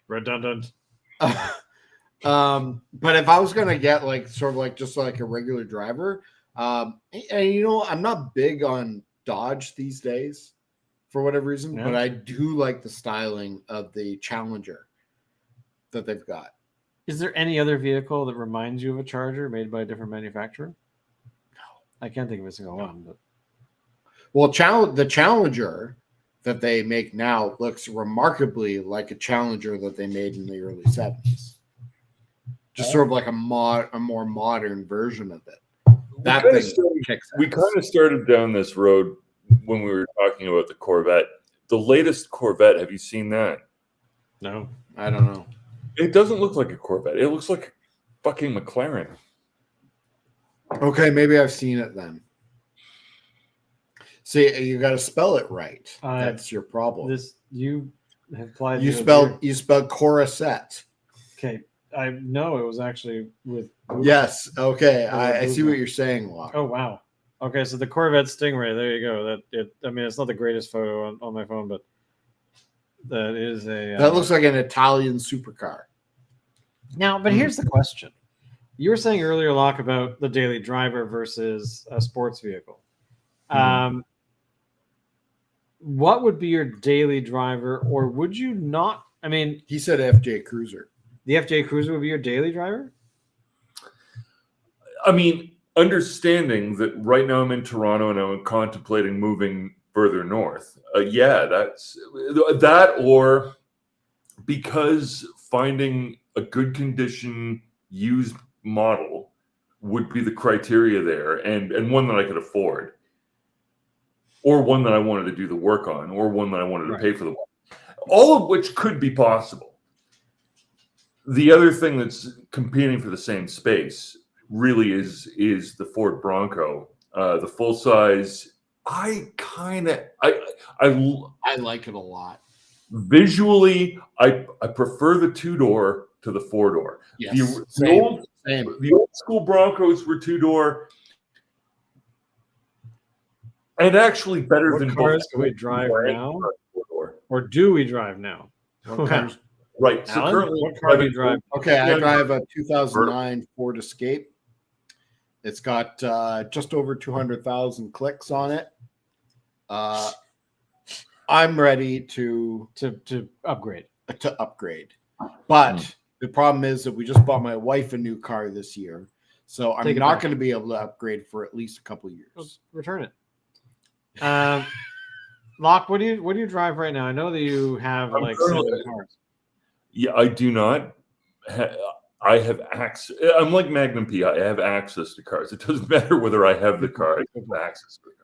Redundant. But if I was gonna get like sort of like just like a regular driver, and I'm not big on Dodge these days for whatever reason, Yeah. but I do like the styling of the Challenger that they've got. Is there any other vehicle that reminds you of a Charger made by a different manufacturer? No, I can't think of a single one. But Well, the Challenger that they make now looks remarkably like a Challenger that they made in the early 70s. Just sort of like a more modern version of it. That kinda thing kicks ass. We kind of started down this road when we were talking about the Corvette. The latest Corvette, have you seen that? no. I don't know. It doesn't look like a Corvette. It looks like a fucking McLaren. Okay, maybe I've seen it then. See, you got to spell it right. That's your problem. This you have applied. You to a spelled Corset. Okay, I know it was actually with. Yes. Okay, Oh, I see Google. what you're saying, Locke. Oh wow. Okay, so the Corvette Stingray. There you go. It's not the greatest photo on my phone, but that is a. That looks like an Italian supercar. Now, but here's the question: you were saying earlier, Locke, about the daily driver versus a sports vehicle. What would be your daily driver, or would you not? I mean, He said FJ Cruiser. the FJ Cruiser would be your daily driver. I mean, understanding that right now I'm in Toronto and I'm contemplating moving further north. That's that, or because finding a good condition used model would be the criteria there, and one that I could afford, or one that I wanted to do the work on, or one that I wanted to pay for the work. All of which could be possible. The other thing that's competing for the same space really is the Ford Bronco, the full size. I like it a lot. Visually, I prefer the 2-door to the 4-door. Yes. The old school Broncos were 2-door, and actually better than What cars both. do we drive now, 4-door. or do we drive now? Right. So Alan, currently, what car do you drive? Okay, I drive a 2009 Ford Escape. It's got just over 200,000 clicks on it. I'm ready to To upgrade. upgrade, but The problem is that we just bought my wife a new car this year, so I'm Take it not back. going to be able to upgrade for at least a couple years. Return it. Locke, what do you drive right now? I know that you have I'm like currently- 7 cars. Yeah, I do not. I have access. I'm like Magnum PI. I have access to cars. It doesn't matter whether I have the car. I have access to the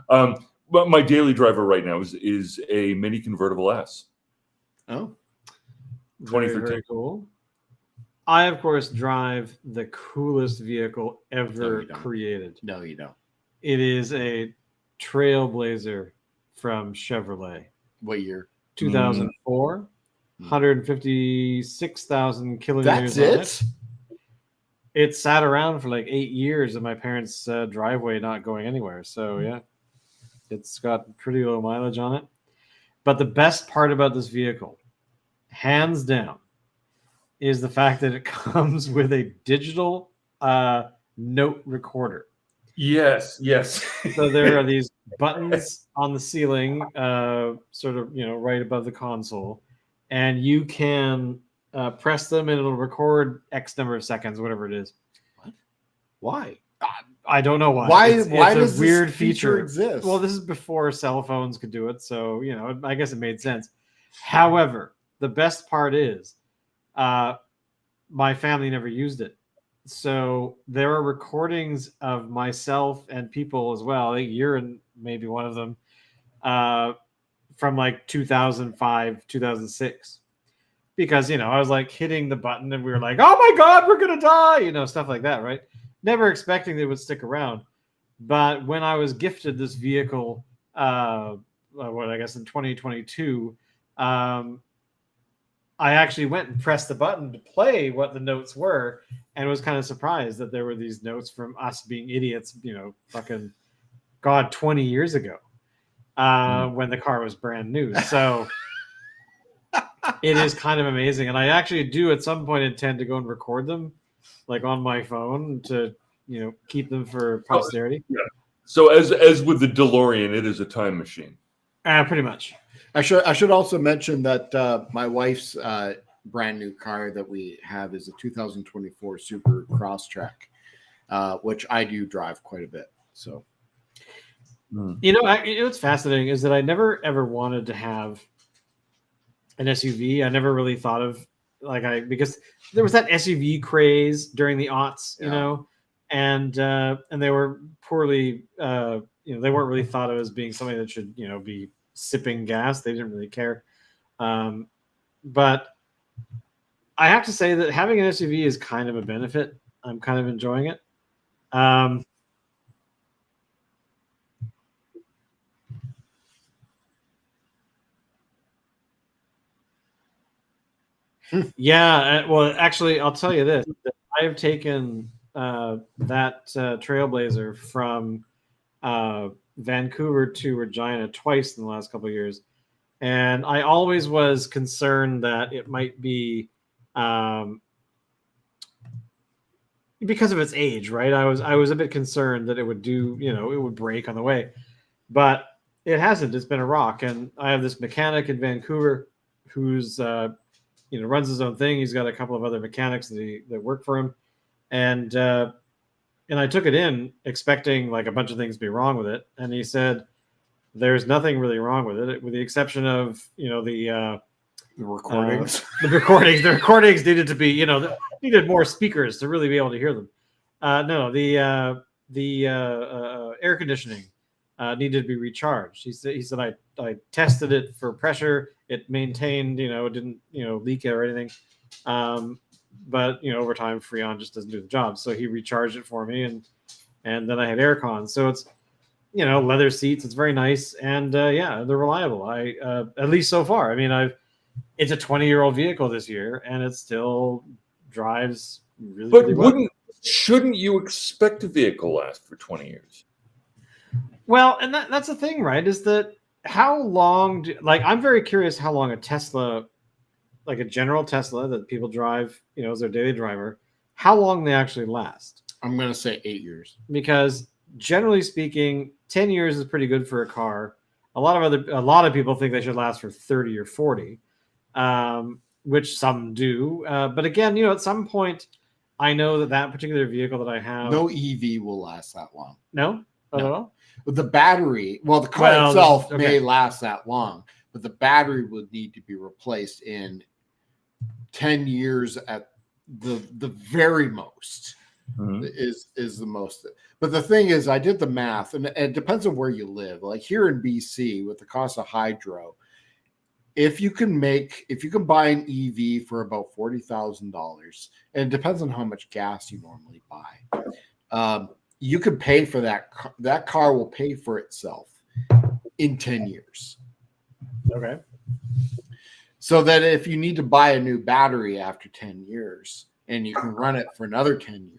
car. But my daily driver right now is a Mini Convertible S. Oh, Very, 2013. very cool. I, of course, drive the coolest vehicle No, ever you don't. created. no, you don't. It is a Trailblazer from Chevrolet, What year? 2004, 156,000 kilometers. That's on it. It sat around for like 8 years in my parents' driveway, not going anywhere. So yeah, it's got pretty low mileage on it. But the best part about this vehicle, hands down, is the fact that it comes with a digital note recorder. Yes, yes. So there are these buttons on the ceiling, sort of, right above the console, and you can press them and it'll record X number of seconds, whatever it is. Why? I don't know why. Why It's does a this weird feature feature. exist? Well, this is before cell phones could do it, so I guess it made sense. However, the best part is, my family never used it, so there are recordings of myself and people as well. I think you're in maybe one of them, from like 2005, 2006, because I was like hitting the button and we were like, "Oh my God, we're gonna die!" Stuff like that, right? Never expecting that it would stick around. But when I was gifted this vehicle, I guess in 2022, I actually went and pressed the button to play what the notes were, and was kind of surprised that there were these notes from us being idiots, fucking God, 20 years ago, when the car was brand new. So it is kind of amazing. And I actually do at some point intend to go and record them, like on my phone, to keep them for posterity. So as with the DeLorean, it is a time machine. Pretty much. I should also mention that my wife's brand new car that we have is a 2024 Super Crosstrek, which I do drive quite a bit. So, What's fascinating is that I never ever wanted to have an SUV. I never really thought of because there was that SUV craze during the aughts, and they were poorly, they weren't really thought of as being something that should, be sipping gas. They didn't really care. But I have to say that having an SUV is kind of a benefit. I'm kind of enjoying it. Yeah, well, actually, I'll tell you this: I have taken that Trailblazer from Vancouver to Regina twice in the last couple of years, and I always was concerned that it might be because of its age, right? I was a bit concerned that it would it would break on the way, but it hasn't. It's been a rock, and I have this mechanic in Vancouver who's runs his own thing. He's got a couple of other mechanics that work for him, and I took it in expecting like a bunch of things to be wrong with it, and he said there's nothing really wrong with it, with the exception of the recordings. The recordings needed to be needed more speakers to really be able to hear them. The air conditioning needed to be recharged. He said I tested it for pressure. It maintained, it didn't, leak or anything. But over time, Freon just doesn't do the job. So he recharged it for me, and then I had aircon. So it's, leather seats. It's very nice, and they're reliable. I at least so far. I mean, it's a 20-year-old vehicle this year, and it still drives really. But really well. Shouldn't you expect a vehicle last for 20 years? Well, and that's the thing, right? Is that how long? I'm very curious how long a Tesla, like a general Tesla that people drive, as their daily driver, how long they actually last. I'm going to say 8 years. Because generally speaking, 10 years is pretty good for a car. A lot of people think they should last for 30 or 40. which some do. But again, at some point, I know that particular vehicle that I have. No EV will last that long. No? Not No. at all? But the battery, well, the car Well, itself okay. may last that long, but the battery would need to be replaced in 10 years at the very most. Mhm. Is the most. But the thing is, I did the math, and it depends on where you live. Like here in BC, with the cost of hydro, if you can buy an EV for about $40,000, and it depends on how much gas you normally buy, you could pay for that. That car will pay for itself in 10 years. Okay. So that if you need to buy a new battery after 10 years and you can run it for another 10 years,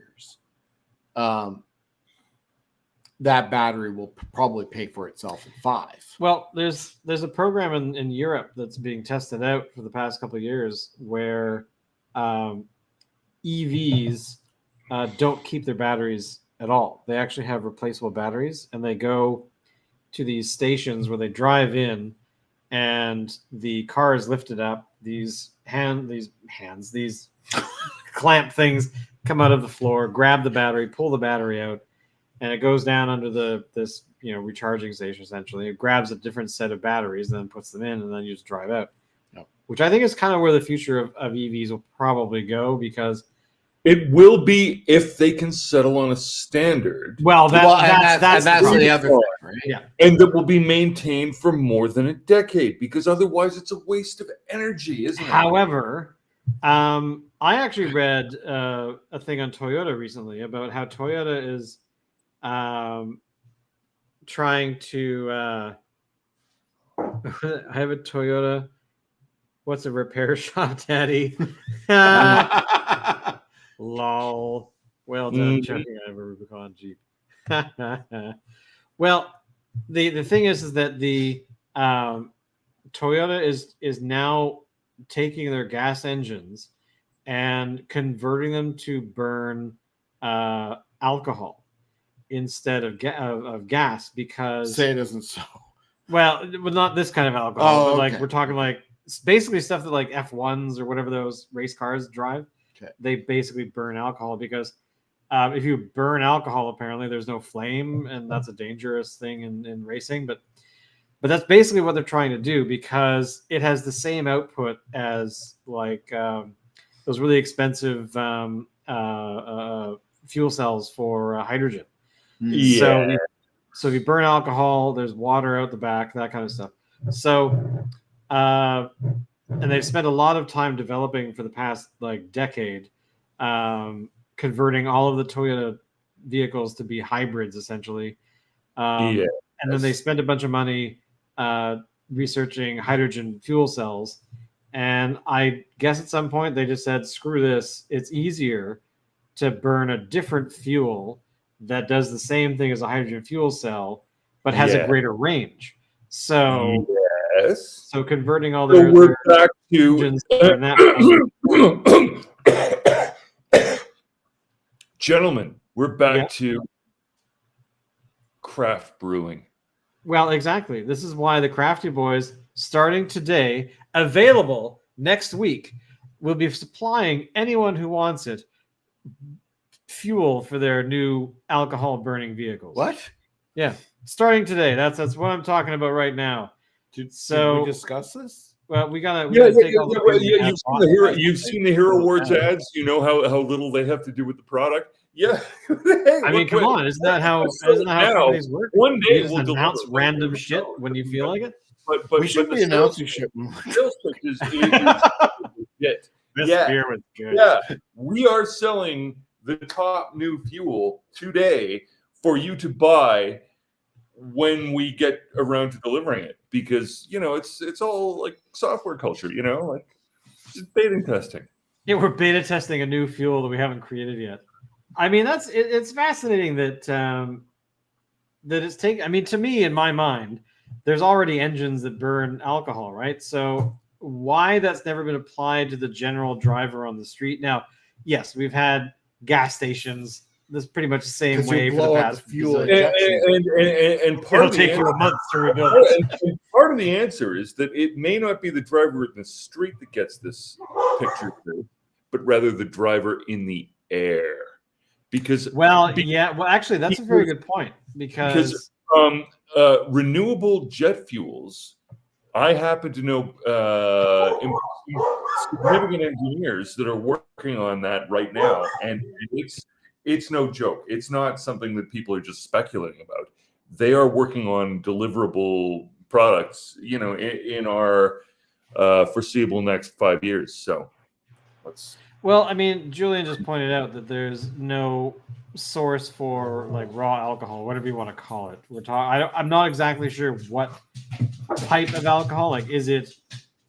that battery will probably pay for itself in 5. Well, there's a program in Europe that's being tested out for the past couple of years where EVs don't keep their batteries at all. They actually have replaceable batteries, and they go to these stations where they drive in, and the car is lifted up. These clamp things come out of the floor, grab the battery, pull the battery out, and it goes down under this recharging station. Essentially, it grabs a different set of batteries and then puts them in, and then you just drive out. Yep. Which I think is kind of where the future of EVs will probably go, because It will be if they can settle on a standard, That's the the problem. other thing, right? Yeah. and that will be maintained for more than a decade, because otherwise it's a waste of energy, isn't it? However, I actually read a thing on Toyota recently about how Toyota is trying to. I have a Toyota. What's a repair shop, Daddy? Lol. Well done, checking. I have a Rubicon Jeep. Well, the thing is that the Toyota is now taking their gas engines and converting them to burn alcohol instead of gas, because Say it isn't so. well, not this kind of alcohol, but like okay. we're talking like basically stuff that like F1s or whatever those race cars drive. Okay. They basically burn alcohol because if you burn alcohol, apparently there's no flame, and that's a dangerous thing in racing. But that's basically what they're trying to do, because it has the same output as like those really expensive fuel cells for hydrogen. Yeah. So if you burn alcohol, there's water out the back, that kind of stuff. So, and they've spent a lot of time developing for the past like decade, converting all of the Toyota vehicles to be hybrids, essentially. And then they spent a bunch of money researching hydrogen fuel cells. And I guess at some point they just said, screw this. It's easier to burn a different fuel that does the same thing as a hydrogen fuel cell, but has a greater range. So, Yes. so converting all So their we're back to engines to burn that. Gentlemen, we're back Yeah. to craft brewing. Well, exactly. This is why the Crafty Boys, starting today, available next week, will be supplying anyone who wants it fuel for their new alcohol burning vehicles. What? Yeah, starting today. That's what I'm talking about right now. Did So- we discuss this? Well, we gotta Yeah, take all the things we have You've seen on. the hero. You've seen the Hero Awards ads. You know how little they have to do with the product. Yeah. Hey, I mean, come on, isn't that how now, companies work? One day You just we'll announce deliver. random shit when you feel like it. But We should the be announcing sales- shit more. sales pitch is legit. This Yeah. beer was good. Yeah, we are selling the top new fuel today for you to buy when we get around to delivering it, because it's all like software culture, like just beta testing. Yeah, we're beta testing a new fuel that we haven't created yet. I mean, it's fascinating that that it's taken. I mean, to me, in my mind, there's already engines that burn alcohol, right? So why that's never been applied to the general driver on the street? Now, yes, we've had gas stations this pretty much the same 'Cause you way for blow the up past the fuel bazillion- And part It'll of the take you a answer- month to rebuild Part- it. and part of the answer is that it may not be the driver in the street that gets this picture through, but rather the driver in the air. Because Well, yeah. Well, actually, that's a very good point because renewable jet fuels, I happen to know significant engineers that are working on that right now, and it's no joke. It's not something that people are just speculating about. They are working on deliverable products, in our foreseeable next 5 years. So let's. well, I mean, Julian just pointed out that there's no source for like raw alcohol, whatever you want to call it. I'm not exactly sure what type of alcohol. Like, is it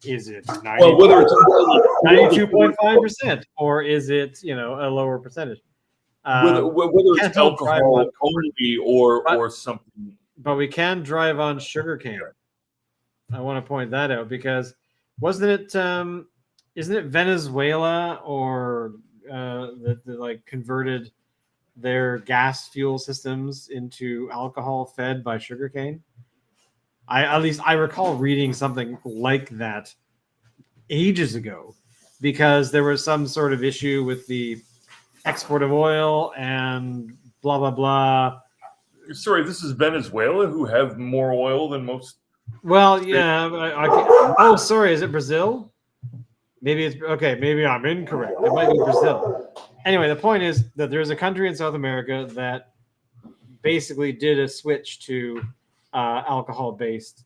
Well, whether it's 92.5% or is it a lower percentage? whether it's can't tell drive alcohol on only or But- something. But we can drive on sugarcane. I want to point that out because wasn't it? Isn't it Venezuela or that like converted their gas fuel systems into alcohol fed by sugarcane? At least I recall reading something like that ages ago, because there was some sort of issue with the export of oil and blah blah blah. Sorry, this is Venezuela, who have more oil than most. Well, yeah. Oh, sorry. Is it Brazil? Maybe it's okay. Maybe I'm incorrect. It might be Brazil. Anyway, the point is that there's a country in South America that basically did a switch to alcohol-based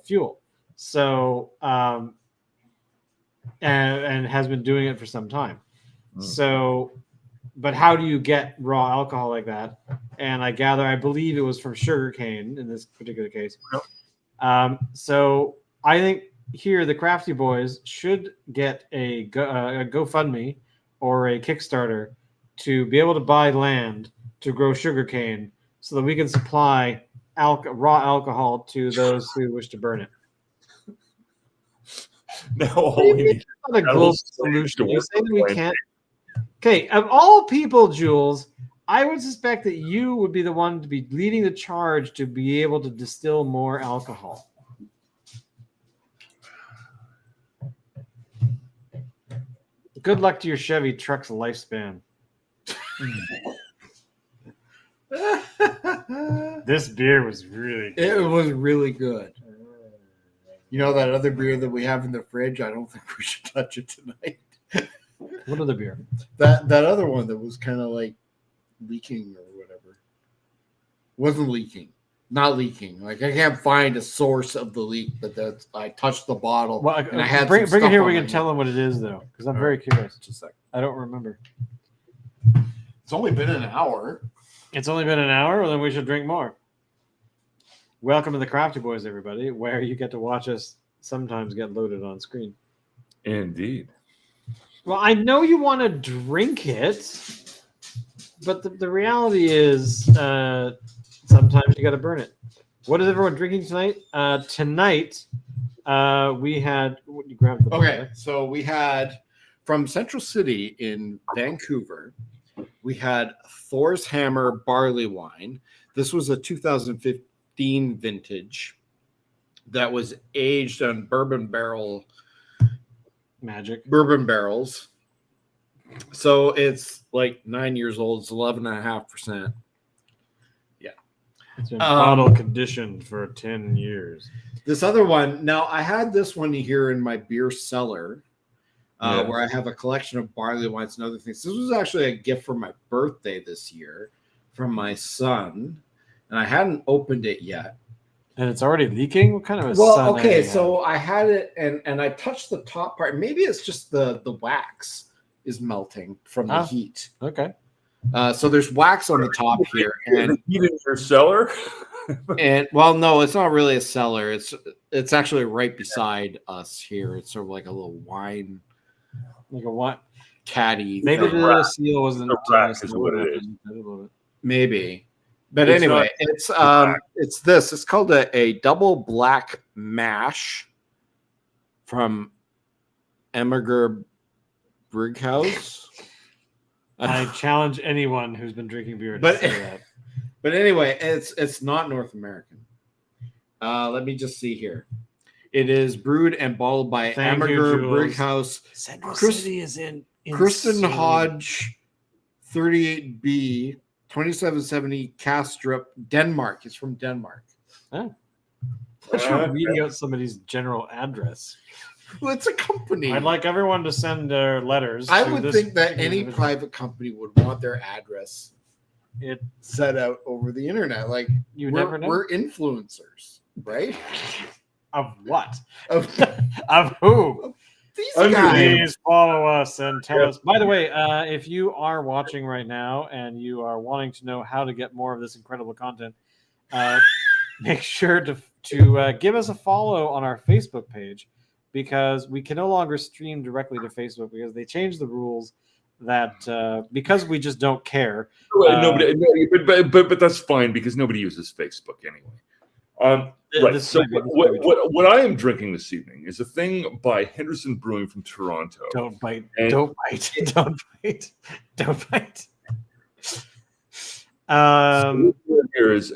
fuel. So, and has been doing it for some time. So, but how do you get raw alcohol like that? And I believe it was from sugarcane in this particular case. So I think here the Crafty Boys should get a GoFundMe or a Kickstarter to be able to buy land to grow sugarcane so that we can supply raw alcohol to those who wish to burn it. Now all we need. Not a global solution. You say we can't. Okay, of all people, Jules, I would suspect that you would be the one to be leading the charge to be able to distill more alcohol. Good luck to your Chevy truck's lifespan. This beer was really good. It was really good. You know that other beer that we have in the fridge? I don't think we should touch it tonight. What other beer? That other one that was kind of like leaking or whatever. Wasn't leaking. Not leaking. Like I can't find a source of the leak, but I touched the bottle. Well, and I had bring some it stuff here. on We my can tell hand. them what it is, though, because I'm very curious. Just a second. I don't remember. It's only been an hour. It's only been an hour, well, then we should drink more. Welcome to the Crafty Boys, everybody, where you get to watch us sometimes get loaded on screen. Indeed. Well, I know you want to drink it, but the reality is sometimes you got to burn it. What is everyone drinking tonight? Tonight, we had... You grabbed the Okay, so we had from Central City in Vancouver, we had Thor's Hammer barley wine. This was a 2015 vintage that was aged on bourbon barrels. So it's like 9 years old. It's 11.5%. Yeah. It's been bottle conditioned for 10 years. This other one, now I had this one here in my beer cellar where I have a collection of barley wines and other things. This was actually a gift for my birthday this year from my son, and I hadn't opened it yet. And it's already leaking? What kind of a Well, sun okay, do you so I had it and I touched the top part. Maybe it's just the wax is melting from the heat. have? Okay. So there's wax on the top here, and Heat in your cellar. well, no, it's not really a cellar. It's actually right beside us here. It's sort of like a little wine Like a what? caddy. Maybe thing. the seal wasn't. The rack is what it is. Maybe. But It's anyway, not- it's this. It's called a double black mash from Emmerger Brighouse. I challenge anyone who's been drinking beer to But- say that. But anyway, it's not North American. Let me just see here. It is brewed and bottled by Thank you, Amager Jules. Brewhouse. Central Chris- City is in Kristen Sweden. Hodge, 38B, 2770 Kastrup, Denmark. He's from Denmark. What's for reading out somebody's general address? Well, it's a company. I'd like everyone to send their letters. I to would this think that any individual. private company would want their address It set out over the internet. Like you we're, never know we're influencers, right? of what Of of who. these Under guys. Please follow us and tell us. By the way, if you are watching right now and you are wanting to know how to get more of this incredible content, make sure to give us a follow on our Facebook page, because we can no longer stream directly to Facebook because they changed the rules that because we just don't care. Nobody, but that's fine because nobody uses Facebook anyway. Right. This So might be- this might be what I am drinking this evening is a thing by Henderson Brewing from Toronto. Don't bite. And- Don't bite. Don't bite. Don't bite. Here is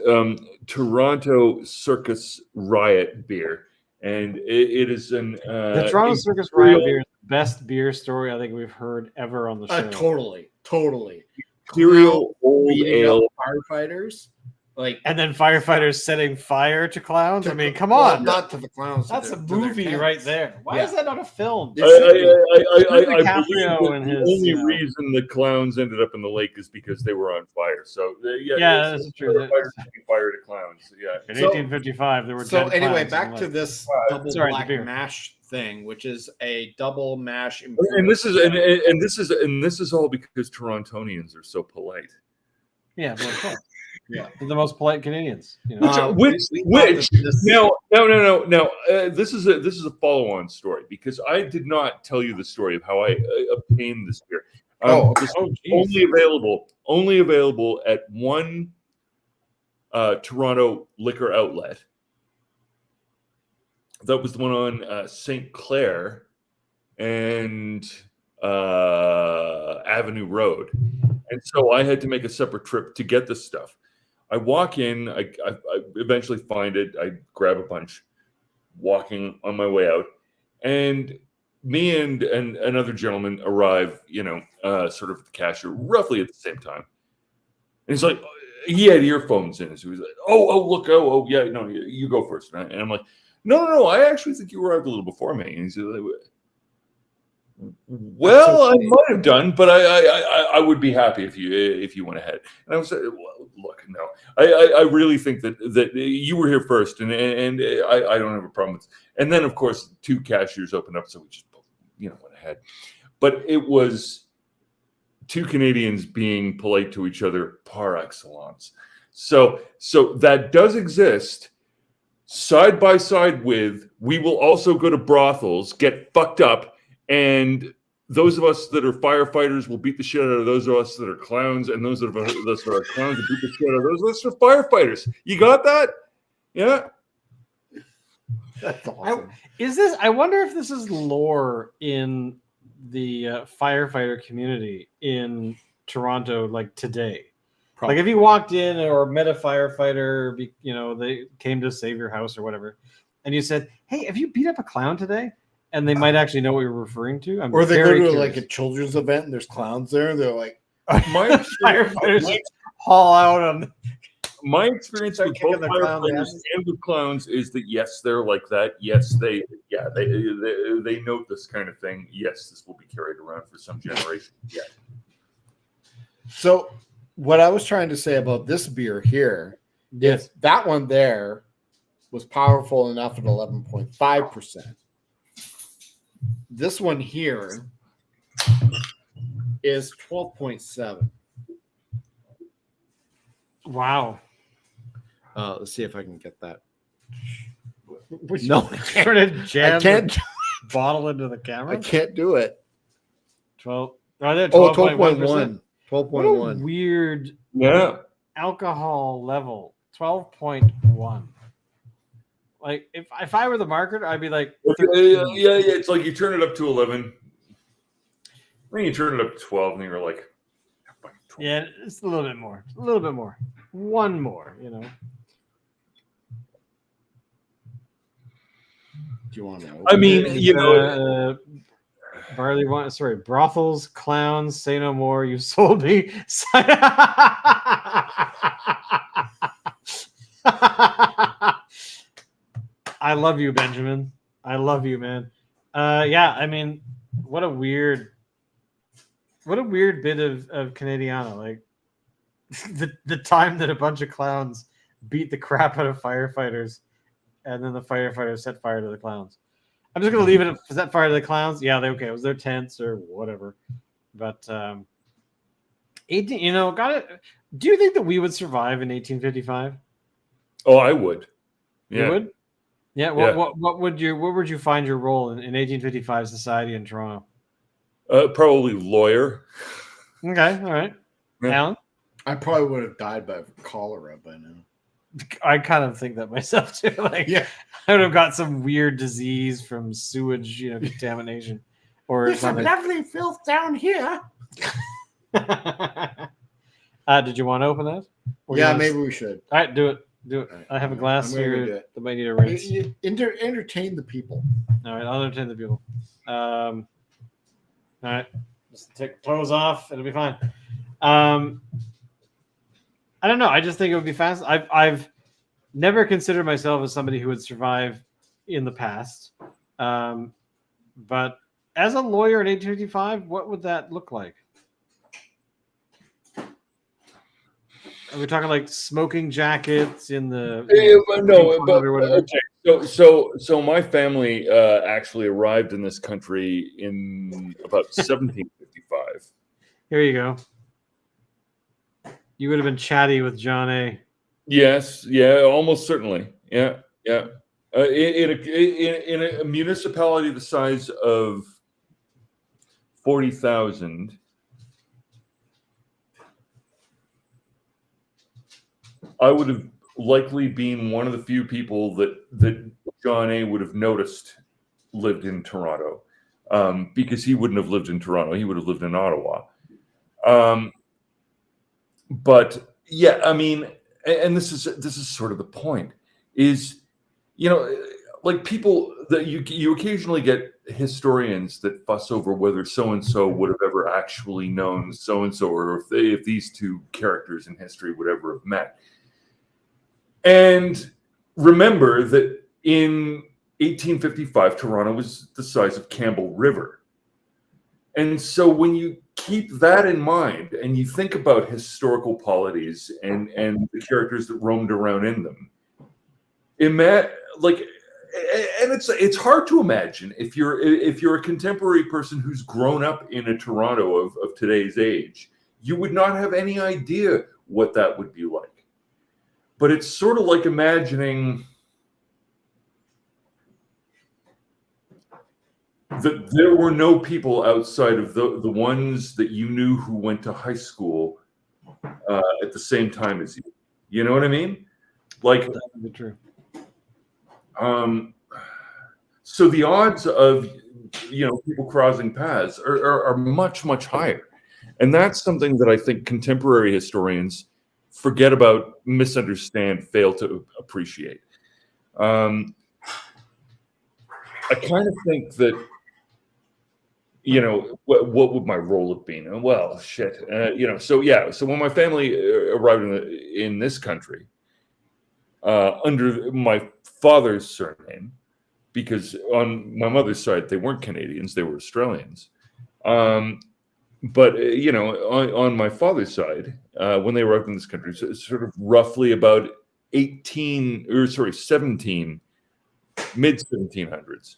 Toronto Circus Riot beer, and it is an The Toronto Circus Riot beer is the best beer story I think we've heard ever on the show. Totally. Imperial Old Beating Ale. up firefighters, like And then firefighters setting fire to clowns. I mean, come well, on. not to the clowns. to That's a their- to their movie tents. right there. Why Yeah. is that not a film? Yeah. I DiCaprio believe that and the his, only you know- reason the clowns ended up in the lake is because they were on fire. So Yeah, that's true. Firefighters setting fire to clowns. Yeah. In So- 1855, there were So dead anyway, clowns back in to the this Wow. double Sorry, the black beer. mash thing, which is a double mash. And this is all because Torontonians are so polite. yeah, well, of course. Yeah. They're the most polite Canadians. You know? Which we thought that this- no. This is a follow-on story because I did not tell you the story of how I obtained this beer. okay. This Oh, was geez. only available at one Toronto liquor outlet. That was the one on St. Clair and Avenue Road, and so I had to make a separate trip to get this stuff. I walk in, I eventually find it, I grab a bunch, walking on my way out, and me and another gentleman arrive, sort of at the cashier roughly at the same time. And he's like, he had earphones in, so he's like, oh, yeah, no, you go first. And I'm like, no, I actually think you arrived a little before me. And he's like, well, I might have done, but I would be happy if you went ahead. And I was like, well, look, no, I really think that you were here first, and I don't have a problem with. And then of course 2 cashiers opened up, so we just went ahead. But it was 2 Canadians being polite to each other par excellence. So that does exist. Side by side with, we will also go to brothels, get fucked up, and those of us that are firefighters will beat the shit out of those of us that are clowns, and those of us that are clowns will beat the shit out of those of us that are firefighters. You got that? Yeah. That's awesome. I wonder if this is lore in the firefighter community in Toronto, like today. Probably. Like if you walked in or met a firefighter, they came to save your house or whatever, and you said, "Hey, have you beat up a clown today?" And they might actually know what you're referring to. Or they go very to curious. like a children's event and there's clowns there. They're like, My firefighters haul out on. My experience Start with kicking both the clown firefighters asses. and with clowns is that yes, they're like that. Yes, they note this kind of thing. Yes, this will be carried around for some generation. Yeah. so what I was trying to say about this beer here, Yes. that one there was powerful enough at 11.5%. This one here is 12.7. Wow. Let's see if I can get that. Which, No, trying to jam I can't. the bottle into the camera. I can't do it. 12. Right there, Oh, 12.1%. 12.1. What a 12.1. weird Yeah. alcohol level. 12.1. Like if I were the marketer, I'd be like, Yeah. It's like you turn it up to 11, then you turn it up to 12, and you're like, Yeah, it's a little bit more. A little bit more. One more, you know. Do you want to? I mean, you know, Barley wine. Sorry, brothels, clowns. Say no more. You sold me. I love you, Benjamin. I love you, man. Yeah, I mean, what a weird bit of Canadiana. Like the time that a bunch of clowns beat the crap out of firefighters, and then the firefighters set fire to the clowns. I'm just gonna leave it at set fire to the clowns. Yeah, okay. It was their tents or whatever. But 18, you know, got it. Do you think that we would survive in 1855? Oh, I would. You Yeah. would? Yeah. What would you find your role in 1855 society in Toronto? Probably lawyer. Okay, all right. Yeah. Alan? I probably would have died by cholera by now. I kind of think that myself too. Like, Yeah. I would have got some weird disease from sewage, you know, contamination, or There's some something. lovely filth down here. Did you want to open that? Or you Yeah, wanna- maybe we should. All right, do it. Do it. All right, I have a I'm glass gonna do here it. that might need a rinse. Entertain the people. All right, I'll entertain the people. All right, just take clothes off. It'll be fine. I don't know. I just think it would be fast. I've never considered myself as somebody who would survive in the past. But as a lawyer in 1855, what would that look like? Are we talking like smoking jackets in the? Or whatever. Okay. So my family actually arrived in this country in about 1755. Here you go. You would have been chatty with John A. Yes, yeah, almost certainly. Yeah. In a municipality the size of 40,000, I would have likely been one of the few people that John A. would have noticed lived in Toronto, because he wouldn't have lived in Toronto. He would have lived in Ottawa. But yeah, I mean, and this is sort of the point, is, you know, like people that you occasionally get historians that fuss over whether so and so would have ever actually known so and so, or if these two characters in history would ever have met. And remember that in 1855, Toronto was the size of Campbell River. And so when you keep that in mind and you think about historical polities and the characters that roamed around in them, it's hard to imagine if you're a contemporary person who's grown up in a Toronto of today's age, you would not have any idea what that would be like. But it's sort of like imagining that there were no people outside of the ones that you knew who went to high school at the same time as you. You know what I mean? Like, That would be true. So the odds of, you know, people crossing paths are much, much higher. And that's something that I think contemporary historians forget about, misunderstand, fail to appreciate. I kind of think that, you know, what would my role have been? Well, shit, you know. So yeah, so when my family arrived in this country under my father's surname, because on my mother's side they weren't Canadians, they were Australians. But you know, on my father's side, when they arrived in this country, so it's sort of roughly about 17, mid 1700s.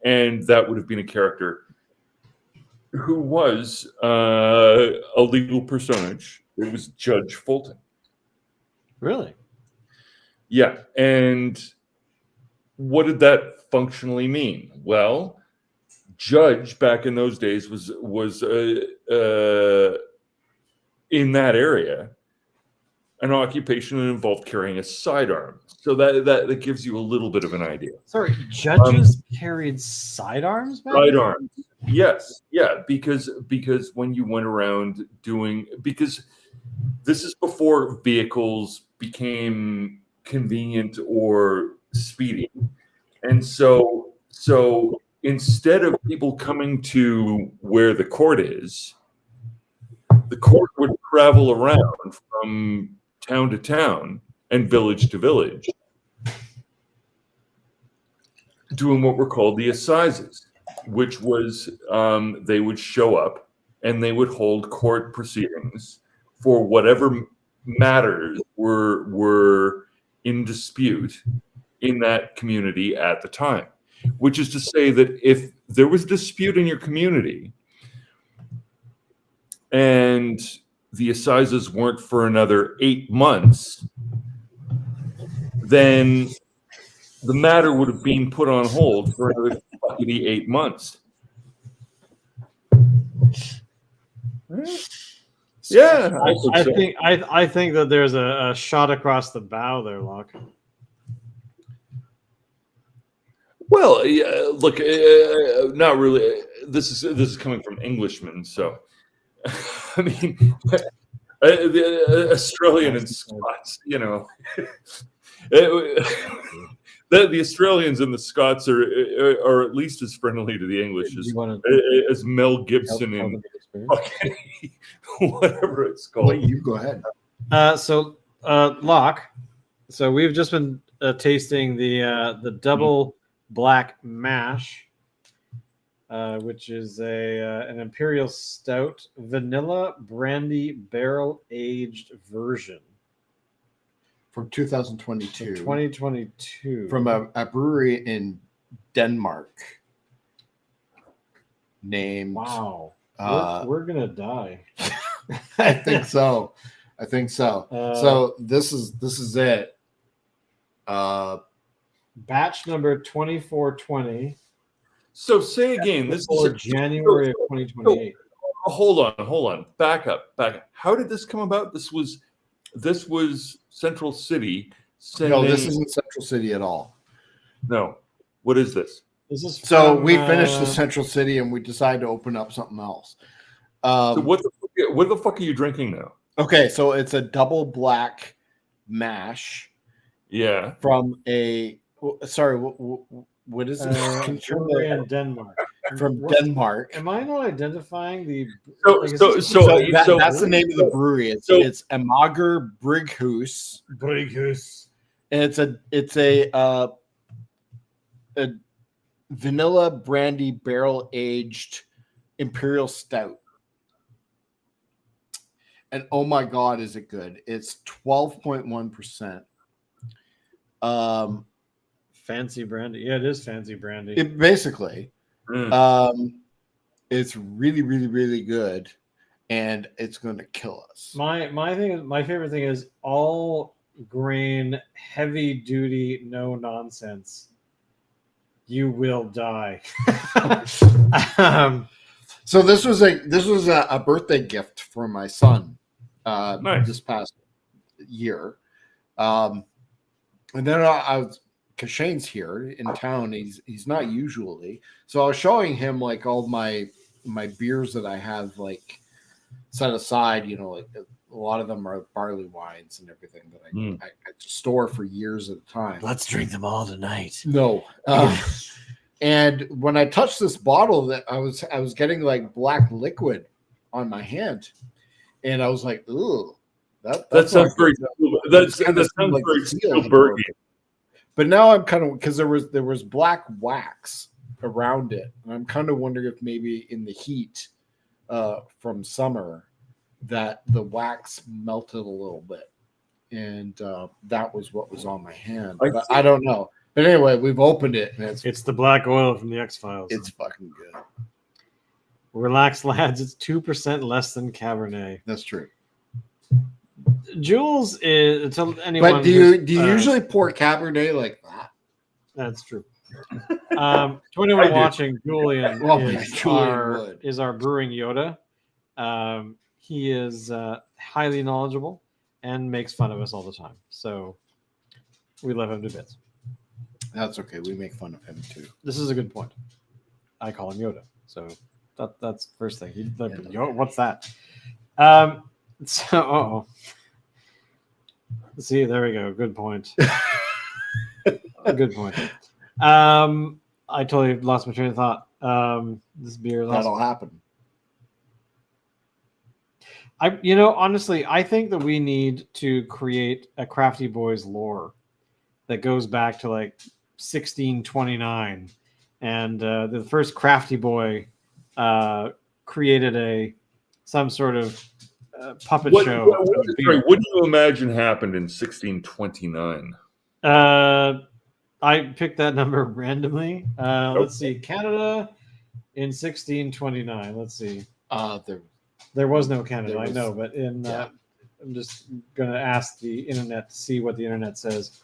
And that would have been a character who was a legal personage. It was Judge Fulton. Really? Yeah. And what did that functionally mean? Well, judge back in those days was in that area an occupation that involved carrying a sidearm. So that gives you a little bit of an idea. Sorry, judges carried sidearms back then? Sidearms. Yes, yeah, because when you went around doing, because this is before vehicles became convenient or speedy. And so instead of people coming to where the court is, the court would travel around from town to town and village to village, doing what were called the assizes, which was they would show up and they would hold court proceedings for whatever matters were in dispute in that community at the time. Which is to say that if there was dispute in your community and the assizes weren't for another 8 months, then the matter would have been put on hold for another 8 months. Yeah, I think that there's a shot across the bow there, Locke. Well, yeah, look, not really. This is coming from Englishmen, so I mean, the Australian and Scots, you know, the Australians and the Scots are at least as friendly to the English as Mel Gibson in whatever it's called. You go ahead. Locke. So we've just been tasting the double black mash, which is an imperial stout vanilla brandy barrel aged version from 2022. 2022 from a brewery in Denmark named. Wow, we're gonna die. I think so. So this is it. Batch number 2420. So say again, this is January of 2028. Hold on. Back up. How did this come about? This was Central City. No, this isn't Central City at all. No. What is this? This is we finished the Central City and we decided to open up something else. So what the fuck are you drinking now? Okay, so it's a double black mash. Yeah. From a what is it? Denmark. From Denmark. Am I not identifying the? That's the name of the brewery. It's Amager Bryghus. And it's a vanilla brandy barrel aged imperial stout. And oh my god, is it good? It's 12.1%. Fancy brandy. Yeah, it is fancy brandy. Basically, it's really, really, really good, and it's going to kill us. My favorite thing is all grain, heavy duty, no nonsense. You will die. So this was a birthday gift for my son nice. This past year, and then I was. Because Shane's here in town, he's not usually. So I was showing him like all my beers that I have like set aside. You know, like a lot of them are barley wines and everything that I store for years at a time. Let's drink them all tonight. No, and when I touched this bottle, that I was getting like black liquid on my hand, and I was like, "Ooh, that sounds very that sounds like very Spielberg." But now I'm kind of, because there was black wax around it, and I'm kind of wondering if maybe in the heat from summer that the wax melted a little bit, and that was what was on my hand. But I don't know. But anyway, we've opened it, and it's the black oil from the X-Files. It's fucking good. Relax, lads. It's 2% less than Cabernet. That's true. Jules is to anyone. But do you usually pour Cabernet like that? That's true. To anyone watching, Julian is our brewing Yoda. He is highly knowledgeable and makes fun of us all the time. So we love him to bits. That's okay. We make fun of him too. This is a good point. I call him Yoda. So That's the first thing. He'd like, yo, what's that? So, see, there we go. Good point. Good point. I totally lost my train of thought. This beer is awesome. That'll happen. Honestly, I think that we need to create a Crafty Boys lore that goes back to like 1629, and the first Crafty Boy created some sort of puppet show. What do you imagine happened in 1629? I picked that number randomly. Let's see, Canada in 1629. Let's see. There was no Canada, I know, but I'm just going to ask the internet to see what the internet says.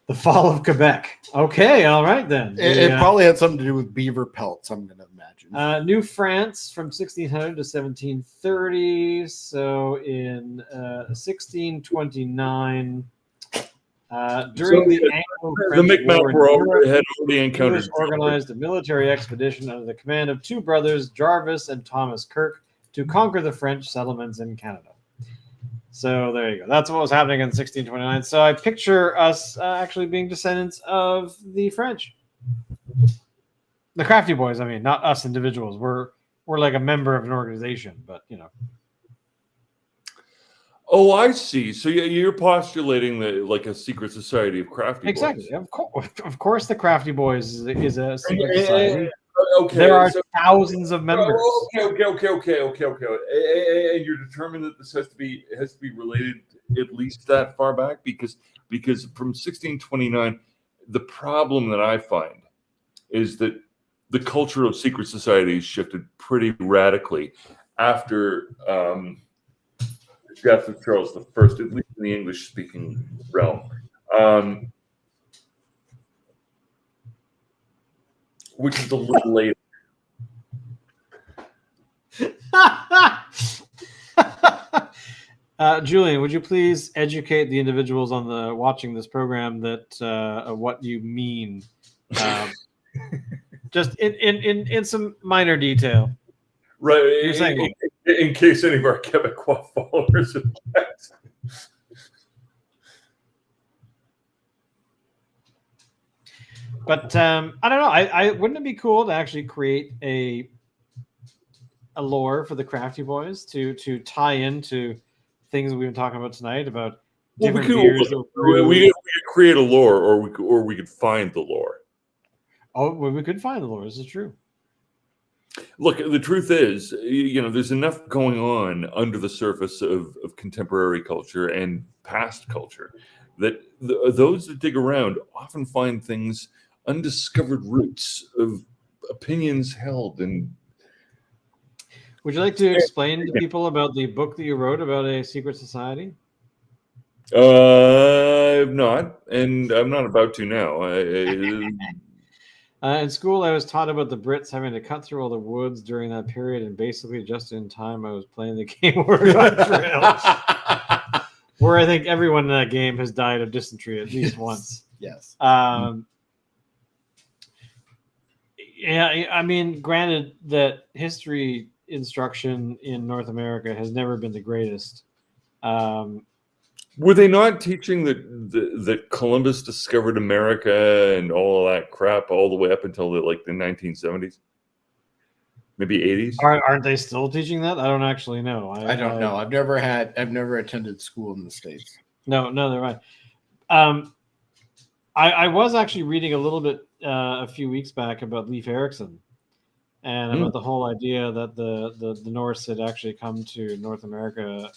The fall of Quebec. Okay, all right then. It probably had something to do with beaver pelts, I'm going to imagine. New France from 1600 to 1730. So in 1629, during the Anglo-French War, had already encountered organized a military expedition under the command of two brothers, Jarvis and Thomas Kirk, to conquer the French settlements in Canada. So there you go. That's what was happening in 1629. So I picture us actually being descendants of the French. The Crafty Boys, I mean, not us individuals. We're like a member of an organization, but Oh, I see. So you're postulating like a secret society of Crafty exactly. Boys. Of course, the Crafty Boys is a secret society. Okay, there are thousands of members. Okay. And you're determined that this has to be related at least that far back, because from 1629, the problem that I find is that the culture of secret societies shifted pretty radically after death of Charles I, at least in the English-speaking realm. Which is a little later. Julian, would you please educate the individuals watching this program that what you mean, just in some minor detail? Right. You're saying in case any of our Quebecois followers have asked. But I don't know. I wouldn't it be cool to actually create a lore for the Crafty Boys to tie into things we've been talking about tonight about different beers. We could create a lore, or we could find the lore. Oh, well, we could find the lore. This is true. Look, the truth is, there's enough going on under the surface of contemporary culture and past culture that those that dig around often find things, undiscovered roots of opinions held. And would you like to explain to people about the book that you wrote about a secret society? I've not, and I'm not about to now. In school, I was taught about the Brits having to cut through all the woods during that period, and basically just in time, I was playing the game Oregon Trail, where I think everyone in that game has died of dysentery at least once. Yes. Yeah, I mean, granted that history instruction in North America has never been the greatest. Were they not teaching that Columbus discovered America and all of that crap all the way up until the 1970s, maybe 80s? Aren't they still teaching that? I don't actually know. I don't know. I've never attended school in the States. No, they're right. I was actually reading a little bit a few weeks back about Leif Erikson and about the whole idea that the Norse had actually come to North America.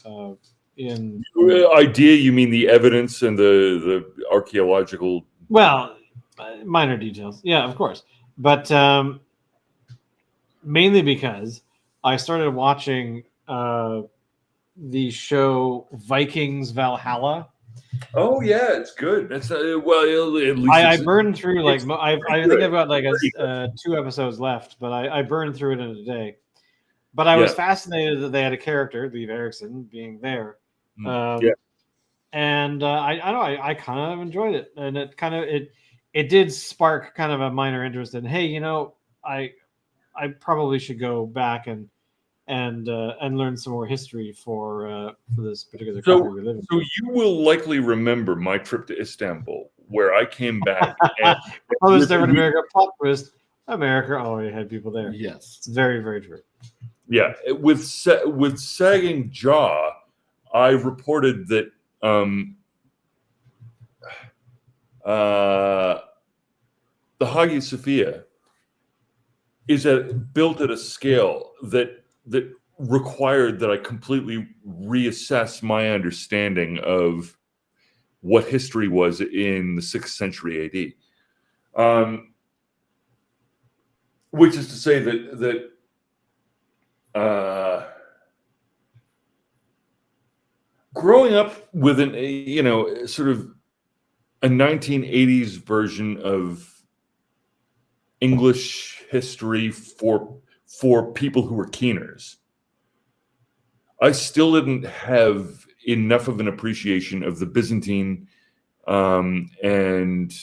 In idea, you mean the evidence and the archaeological? Well, minor details, yeah, of course, but mainly because I started watching the show Vikings Valhalla. Oh yeah, it's good. That's well, at least I burned through I think I've got 2 episodes left, but I burned through it in a day. But I was fascinated that they had a character, Leif Erikson, being there. And I kind of enjoyed it, and it did spark kind of a minor interest in, hey, I I probably should go back and learn some more history for this particular country we live in. So you will likely remember my trip to Istanbul, where I came back. And oh, there's different America. Plot twist. America already had people there. Yes. It's very, very true. Yeah. With sagging jaw, I reported that the Hagia Sophia is built at a scale that required that I completely reassess my understanding of what history was in the 6th century AD. Which is to say that growing up with sort of a 1980s version of English history for people who were keeners, I still didn't have enough of an appreciation of the Byzantine and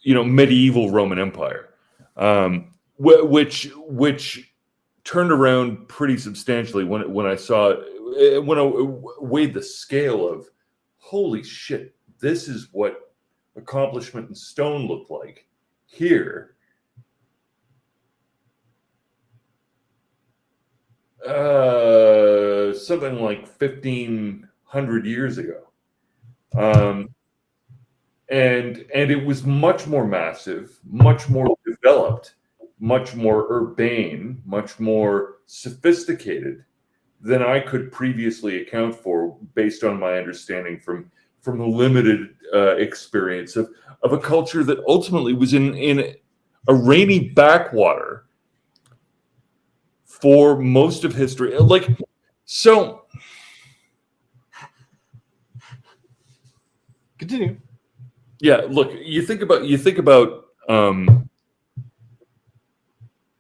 medieval Roman Empire, which turned around pretty substantially when I weighed the scale of, holy shit, this is what accomplishment in stone looked like here. Something like 1,500 years ago. And it was much more massive, much more developed, much more urbane, much more sophisticated than I could previously account for based on my understanding from the limited experience of a culture that ultimately was in a rainy backwater for most of history. So continue. Yeah, look, you think about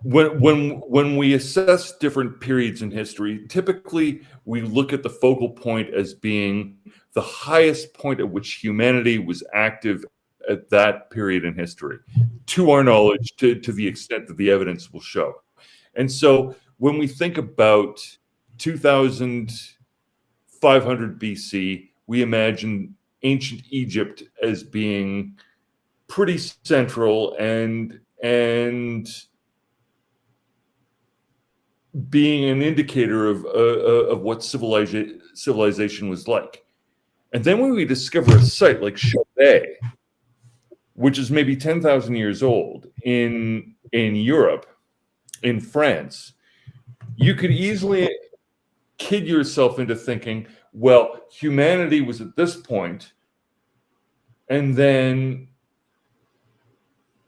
when we assess different periods in history, typically we look at the focal point as being the highest point at which humanity was active at that period in history, to our knowledge, to the extent that the evidence will show. And so when we think about 2,500 BC, we imagine ancient Egypt as being pretty central and being an indicator of what civilization was like. And then when we discover a site like Chauvet, which is maybe 10,000 years old in Europe, in France, you could easily kid yourself into thinking, well, humanity was at this point, and then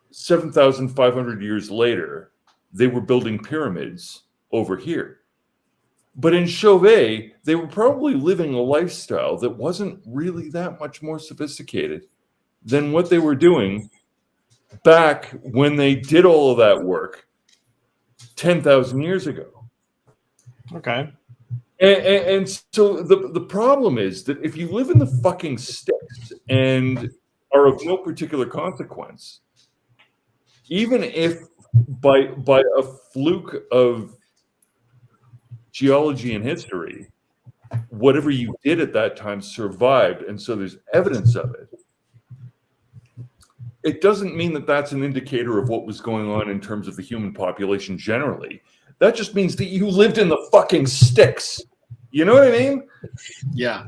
7,500 years later, they were building pyramids over here. But in Chauvet, they were probably living a lifestyle that wasn't really that much more sophisticated than what they were doing back when they did all of that work 10,000 years ago. Okay. And so the problem is that if you live in the fucking sticks and are of no particular consequence, even if by a fluke of geology and history, whatever you did at that time survived, and so there's evidence of it, it doesn't mean that that's an indicator of what was going on in terms of the human population generally. That just means that you lived in the fucking sticks. You know what I mean? Yeah.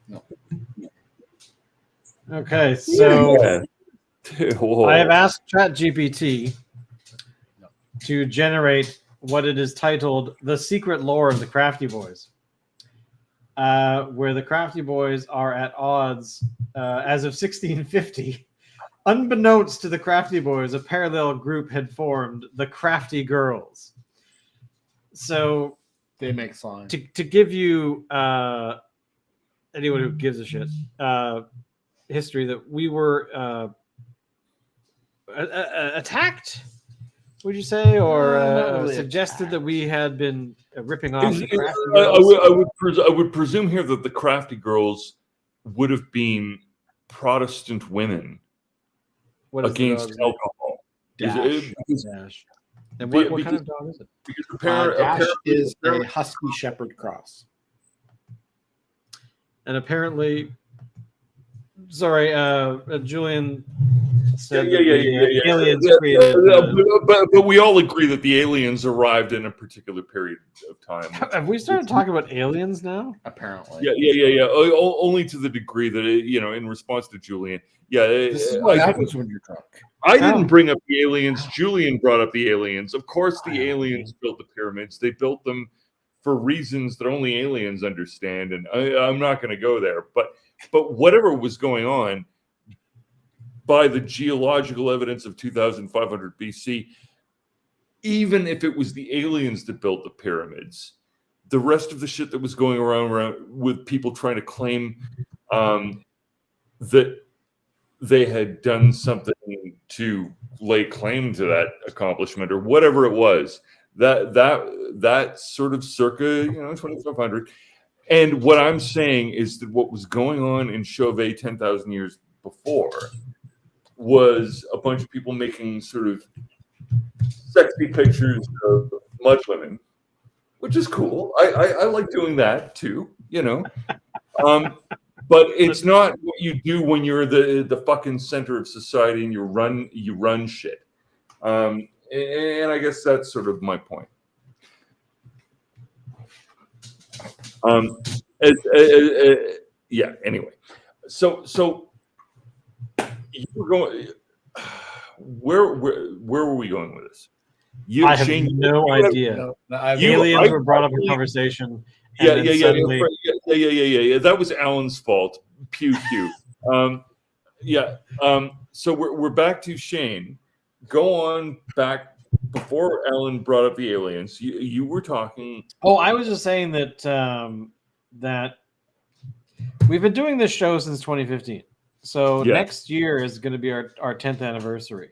No. Okay, so Yeah. I have asked ChatGPT to generate what it is titled "The Secret Lore of the Crafty Boys," where the Crafty Boys are at odds as of 1650. Unbeknownst to the Crafty Boys, a parallel group had formed, the Crafty Girls. So They make slime. to give you anyone who gives a shit history, that we were attacked, would you say, or Not really suggested that we had been ripping off the I Crafty Girls? would presume here that the Crafty Girls would have been Protestant women What is the against dog's name? alcohol. Dash. Because- Dash. And what kind because- of dog is it? because Dash is a apparently- Husky Shepherd cross. And apparently, sorry, Julian said that the aliens created. But we all agree that the aliens arrived in a particular period of time. Have we started talking about aliens now? Apparently, Yeah. Only to the degree that in response to Julian. Yeah, this is what happens when you're drunk. I didn't bring up the aliens. Julian brought up the aliens. Of course, the aliens built the pyramids. They built them for reasons that only aliens understand, and I'm not going to go there. But whatever was going on, by the geological evidence of 2,500 BC, even if it was the aliens that built the pyramids, the rest of the shit that was going around with people trying to claim that they had done something to lay claim to that accomplishment or whatever it was, that sort of circa 2,500. And what I'm saying is that what was going on in Chauvet 10,000 years before was a bunch of people making sort of sexy pictures of mud women, which is cool. I like doing that too, but it's not what you do when you're the fucking center of society and you run shit. And I guess that's sort of my point. Yeah. Anyway, so you were going. Where were we going with this? I have no idea. Aliens were brought up in conversation. Yeah. That was Alan's fault. Pew pew. So we're back to Shane. Go on back before Alan brought up the aliens. You were talking. Oh, I was just saying that that we've been doing this show since 2015. So next year is going to be our 10th anniversary.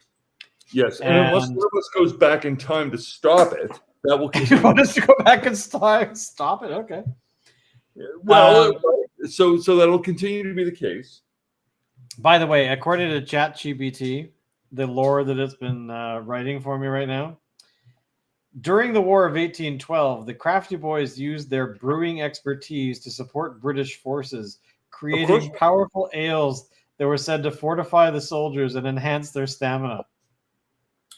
Yes, and unless one of us goes back in time to stop it, that will continue. You want us to go back and stop it? Okay. Well, so that'll continue to be the case. By the way, according to ChatGPT, the lore that it's been writing for me right now, during the War of 1812, the Crafty Boys used their brewing expertise to support British forces, creating powerful ales that were said to fortify the soldiers and enhance their stamina.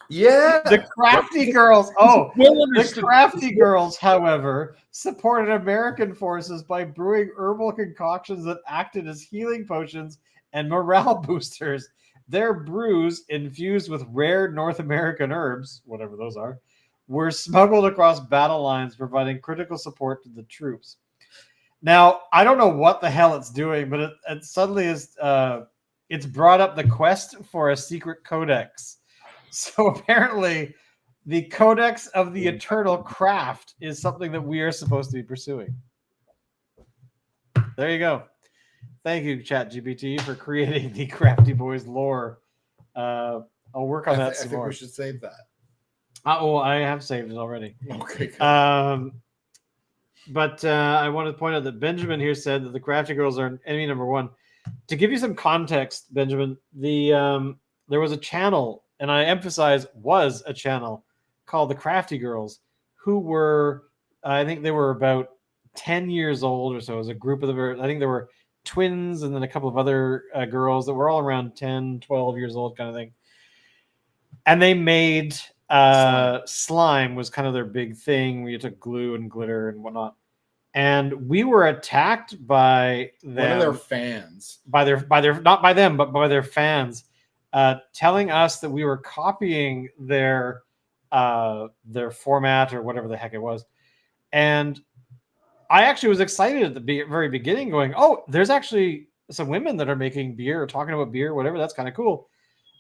Yeah. The Crafty Girls. Oh, the Crafty Girls, however, supported American forces by brewing herbal concoctions that acted as healing potions and morale boosters. Their brews, infused with rare North American herbs, whatever those are, were smuggled across battle lines, providing critical support to the troops. Now, I don't know what the hell it's doing, but it suddenly is. It's brought up the quest for a secret codex. So apparently, the Codex of the Eternal Craft is something that we are supposed to be pursuing. There you go. Thank you, ChatGPT, for creating the Crafty Boys lore. I'll work on that some more. I think we should save that. I have saved it already. Okay. Good. But I want to point out that Benjamin here said that the Crafty Girls are enemy number one. To give you some context, Benjamin, there was a channel, and I emphasize was a channel, called the Crafty Girls, who were, I think they were about 10 years old or so. It was a group of them. I think there were twins and then a couple of other girls that were all around 10, 12 years old kind of thing. And they made slime was kind of their big thing, where you took glue and glitter and whatnot. And we were attacked by them, one of their fans, by their not by them, but by their fans, telling us that we were copying their format or whatever the heck it was. And I actually was excited at the very beginning, going, "Oh, there's actually some women that are making beer or talking about beer, whatever. That's kind of cool.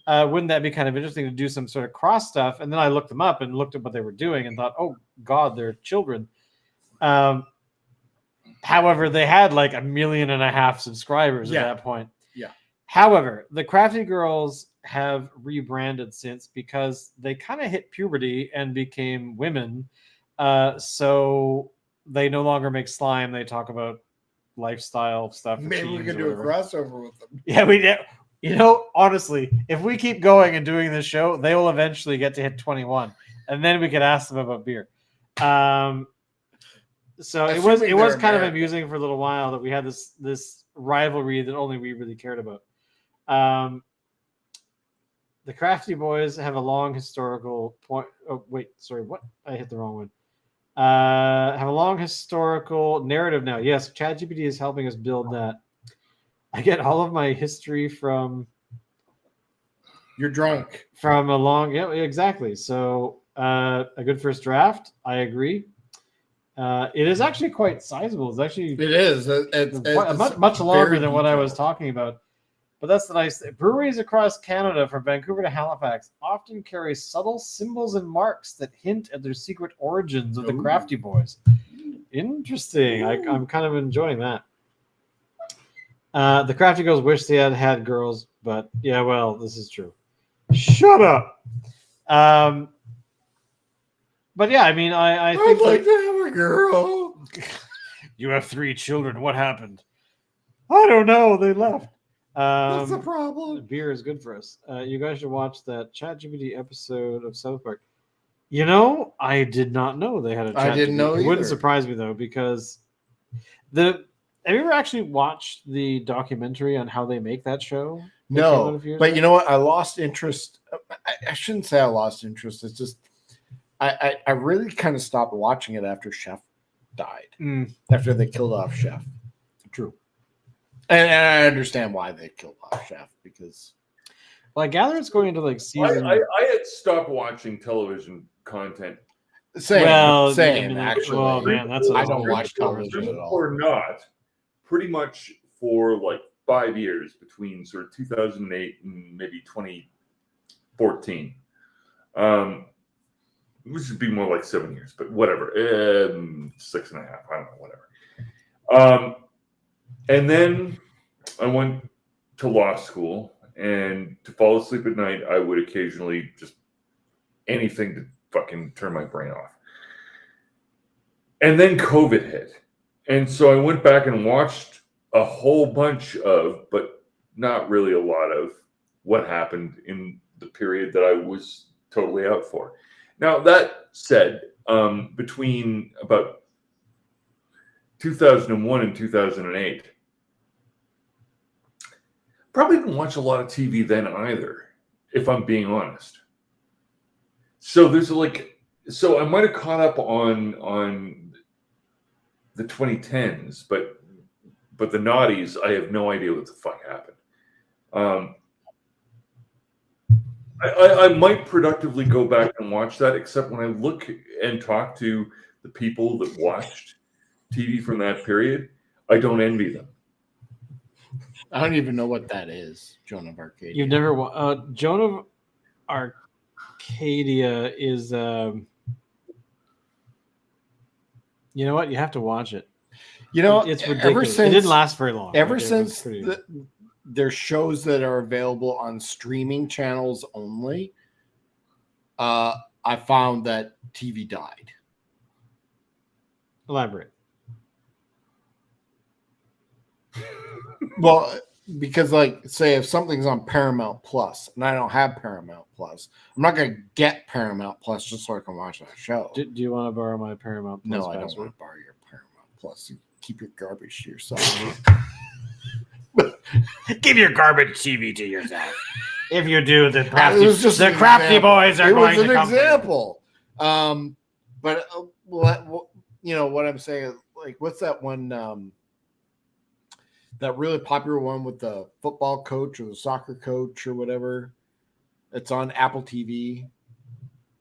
Wouldn't that be kind of interesting to do some sort of cross stuff?" And then I looked them up and looked at what they were doing and thought, "Oh God, they're children." However, they had like 1.5 million subscribers at that point. Yeah. However, the Crafty Girls have rebranded since because they kind of hit puberty and became women. So they no longer make slime. They talk about lifestyle stuff. for Maybe we teens could or do a whatever. crossover with them. Yeah, we did. You know, honestly, if we keep going and doing this show, they will eventually get to hit 21, and then we could ask them about beer. So it was Assuming they're kind of American. amusing for a little while that we had this rivalry that only we really cared about. The Crafty Boys have a long historical point. Oh wait, sorry, what? I hit the wrong one. Have a long historical narrative now. Yes, ChatGPT is helping us build that. I get all of my history from You're drunk. a long. Yeah, exactly. So a good first draft. I agree. It is actually quite sizable. It's actually It is. It's much longer very than what I was detailed. talking about. But that's the nice thing. Breweries across Canada, from Vancouver to Halifax, often carry subtle symbols and marks that hint at their secret origins of the Ooh. Crafty Boys. Interesting. I'm kind of enjoying that. The Crafty Girls wish they had girls, but yeah, well, this is true. Shut up. But yeah, I mean, I I'd think like to have a girl. you have 3 children. What happened? I don't know. They left. What's the problem? Beer is good for us. You guys should watch that ChatGPT episode of South Park. You know, I did not know they had a ChatGPT. I didn't know It wouldn't either. surprise me though, because have you ever actually watched the documentary on how they make that show? That came out a No, few years but ago? you know what? I lost interest. I shouldn't say I lost interest. It's just I really kind of stopped watching it after Chef died. Mm, After they killed off Chef. true. And I understand why they killed off Chef, because Well, I gather it's going into like season. I had stopped watching television content. same, Well, same. I mean, actually, oh, man, that's a I don't whole watch television at all. Or not, pretty much for like 5 years between sort of 2008 and maybe 2014. Which would be more like 7 years, but whatever. 6.5, I don't know, whatever. And then I went to law school, and to fall asleep at night, I would occasionally just anything to fucking turn my brain off. And then COVID hit. And so I went back and watched a whole bunch of, but not really a lot of, what happened in the period that I was totally out for. Now, that said, between about 2001 and 2008, probably didn't watch a lot of TV then either, if I'm being honest. So I might have caught up on the 2010s, but the noughties, I have no idea what the fuck happened. I might productively go back and watch that, except when I look and talk to the people that watched TV from that period, I don't envy them. I don't even know what that is, Joan of Arcadia. You've never Joan of Arcadia is you know what? You have to watch it. You know, It's ever ridiculous. since It didn't last very long. Ever Like, it was since pretty- there's shows that are available on streaming channels only, I found that TV died. Elaborate. Well, because like, say if something's on Paramount Plus and I don't have Paramount Plus, I'm not going to get Paramount Plus just so I can watch that show. Do you want to borrow my Paramount Plus No, I don't password? want to borrow your Paramount Plus. You keep your garbage to yourself. Give your garbage TV to yourself. If you do, the It was just an crafty example. boys are It going was to an come. example. But you know what I'm saying is, like, what's that one? That really popular one with the football coach or the soccer coach or whatever. It's on Apple TV.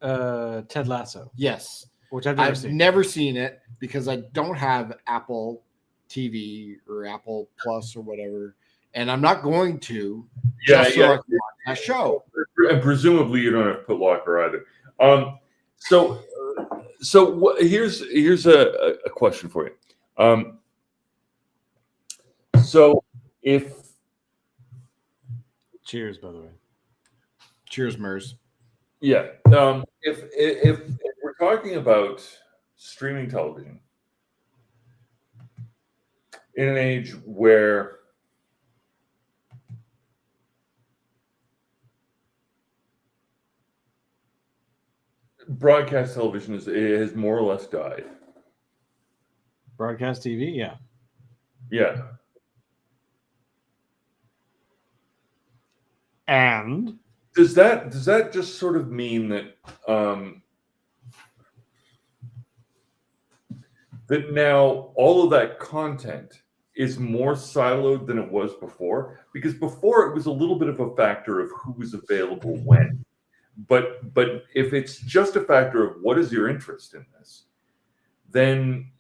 Ted Lasso, Yes, which I've never I've seen. never seen it because I don't have Apple TV or Apple Plus or whatever, and I'm not going to. Yeah, just so I can watch that show. And presumably you don't have Put Locker either. Here's a question for you. So if Cheers, by the way. Cheers, Mers. if we're talking about streaming television, in an age where broadcast television has more or less died. Broadcast TV, yeah. Yeah. And Does that just sort of mean that that now all of that content is more siloed than it was before? Because before it was a little bit of a factor of who was available when. But if it's just a factor of what is your interest in this, then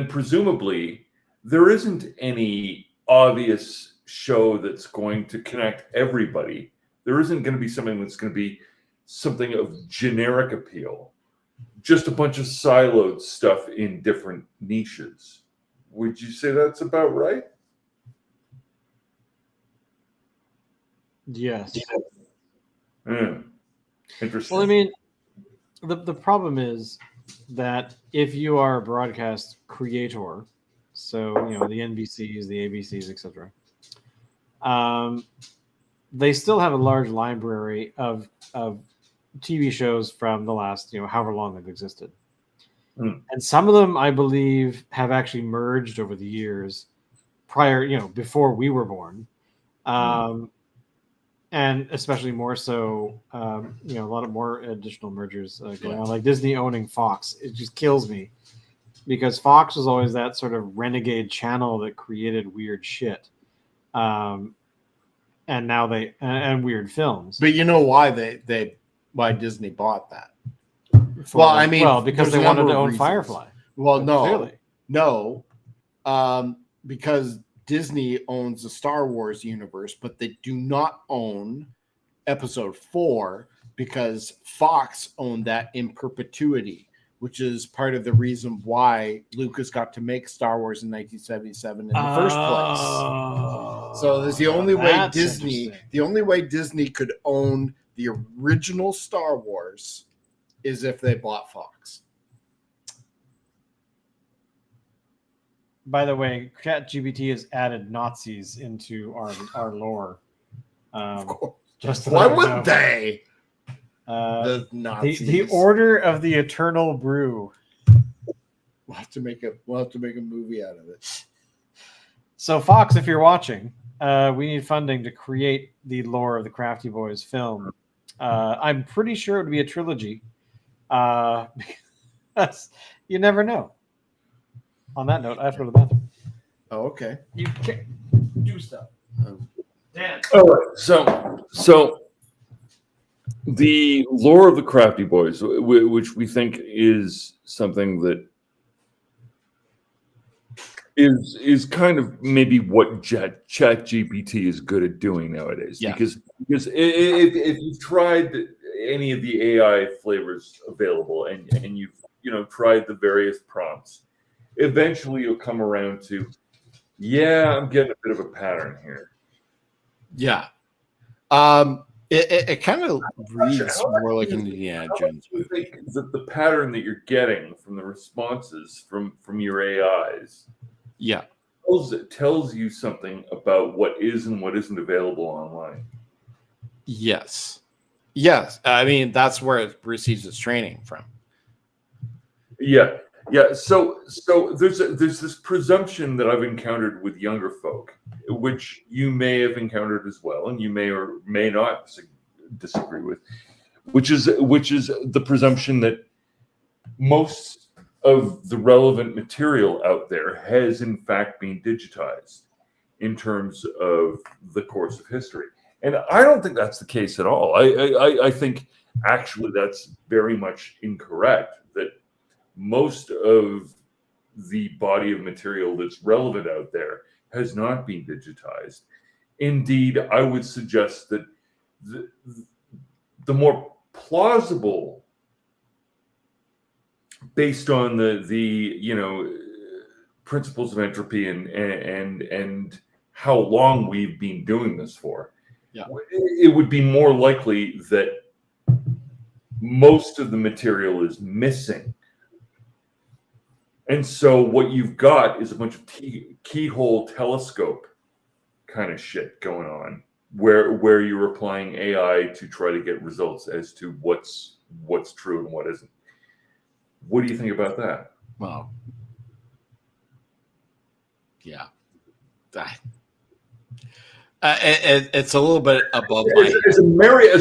presumably there isn't any obvious show that's going to connect everybody. There isn't going to be something that's going to be something of generic appeal. Just a bunch of siloed stuff in different niches. Would you say that's about right? yes. Interesting. Well, I mean, the problem is that if you are a broadcast creator, so the NBCs, the ABCs, etc., they still have a large library of TV shows from the last however long they've existed, and some of them I believe have actually merged over the years, prior before we were born. And especially more so, a lot of more additional mergers going on, like Disney owning Fox. It just kills me because Fox was always that sort of renegade channel that created weird shit, and now and weird films. But you know why why Disney bought that? Because they wanted to own Firefly. Well, Clearly. no, because Disney owns the Star Wars universe, but they do not own Episode 4 because Fox owned that in perpetuity, which is part of the reason why Lucas got to make Star Wars in 1977 in the first place. So there's the only way Disney could own the original Star Wars is if they bought Fox. By the way, ChatGPT has added Nazis into our lore. Of course. Just Why would they? The Nazis. The Order of the Eternal Brew. We'll have to make a movie out of it. So Fox, if you're watching, we need funding to create the lore of the Crafty Boys film. I'm pretty sure it would be a trilogy. Because you never know. On that note, I have to go to the bathroom. Oh, okay. You can't do stuff. Dan. All right. So the lore of the Crafty Boys, which we think is something that is kind of maybe what ChatGPT is good at doing nowadays. Yeah. Because if you've tried any of the AI flavors available and you've tried the various prompts, eventually you'll come around to, I'm getting a bit of a pattern here. Yeah. It kind of reads more like an Indiana Jones movie. movie. I think that the pattern that you're getting from the responses from your AIs tells you something about what is and what isn't available online. Yes. I mean, that's where it receives its training from. Yeah. So there's this presumption that I've encountered with younger folk, which you may have encountered as well, and you may or may not disagree with, which is the presumption that most of the relevant material out there has in fact been digitized in terms of the course of history. And I don't think that's the case at all. I think actually that's very much incorrect, that most of the body of material that's relevant out there has not been digitized. Indeed, I would suggest that the more plausible, based on the principles of entropy and how long we've been doing this for, it would be more likely that most of the material is missing. And so what you've got is a bunch of keyhole telescope kind of shit going on, where you're applying AI to try to get results as to what's true and what isn't. What do you think about that? Well, yeah. It's a little bit above my. As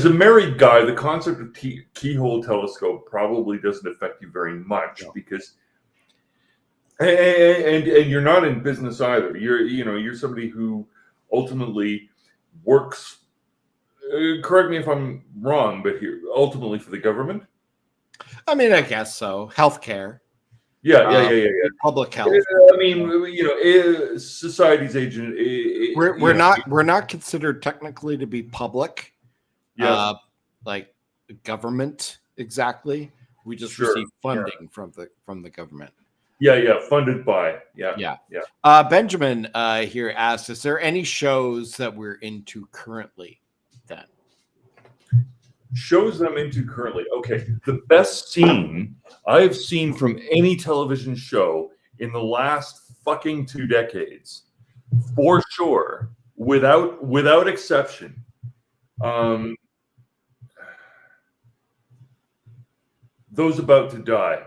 a married guy, the concept of keyhole telescope probably doesn't affect you very much because, and you're not in business either. You're somebody who ultimately works. Correct me if I'm wrong, but here ultimately for the government. I mean, I guess so. Healthcare. Yeah. Public health. I mean, society's agent. We're not considered technically to be public. Yeah. Like government exactly. We just receive funding from the government. Yeah. Funded by. Yeah. Benjamin here asked, is there any shows that we're into currently then? Shows I'm into currently. Okay. The best scene I've seen from any television show in the last fucking 2 decades, for sure, without exception. Those About to Die.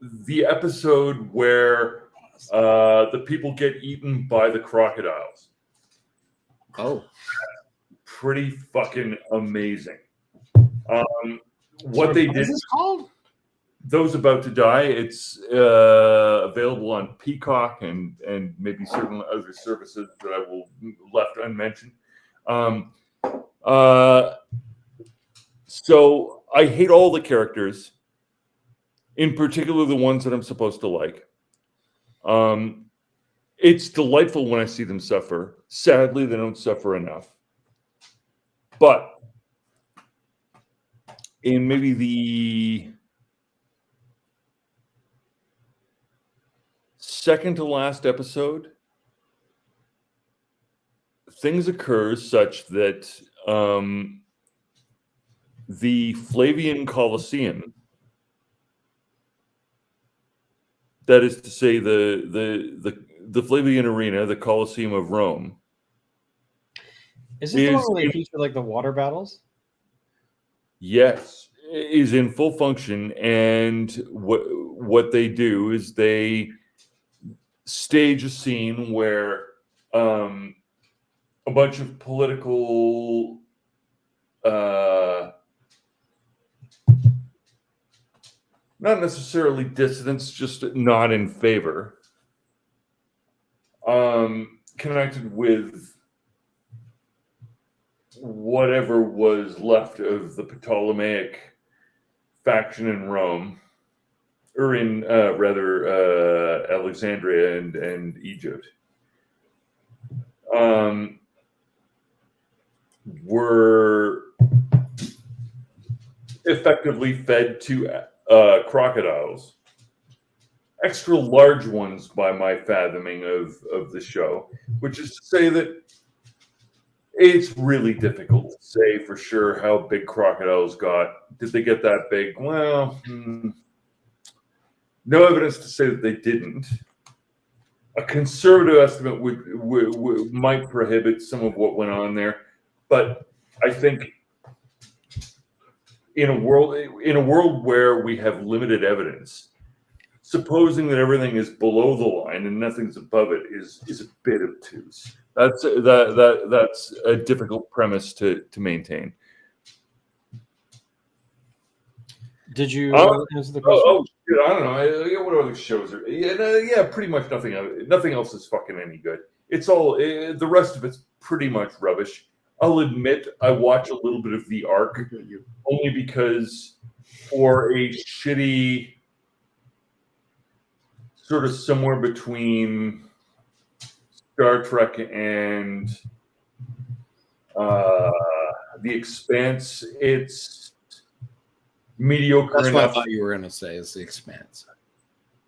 The episode where the people get eaten by the crocodiles. Oh, pretty fucking amazing. What they did. What is this called? Those About to Die. It's available on Peacock and maybe certain other services that I will left unmentioned. So I hate all the characters, in particular the ones that I'm supposed to like. It's delightful when I see them suffer. Sadly, they don't suffer enough. But in maybe the second to last episode, things occur such that the Flavian Colosseum, that is to say the Flavian Arena, the Colosseum of Rome. Is this the one where they feature like the water battles? Yes, is in full function, and what they do is they stage a scene where a bunch of political not necessarily dissidents, just not in favor, connected with whatever was left of the Ptolemaic faction in Rome, or in Alexandria and Egypt, were effectively fed to crocodiles, extra large ones by my fathoming of the show, which is to say that it's really difficult to say for sure how big crocodiles got. Did they get that big? Well, no evidence to say that they didn't. A conservative estimate might prohibit some of what went on there, but I think in a world where we have limited evidence, supposing that everything is below the line and nothing's above it is a bit obtuse. That's a difficult premise to maintain. Did you answer the question? Oh, shit, I don't know. What other shows are? Yeah, pretty much nothing. Nothing else is fucking any good. It's all the rest of it's pretty much rubbish. I'll admit I watch a little bit of The Ark only because for a shitty sort of somewhere between Star Trek and The Expanse, it's mediocre That's enough. what I thought you were going to say is The Expanse.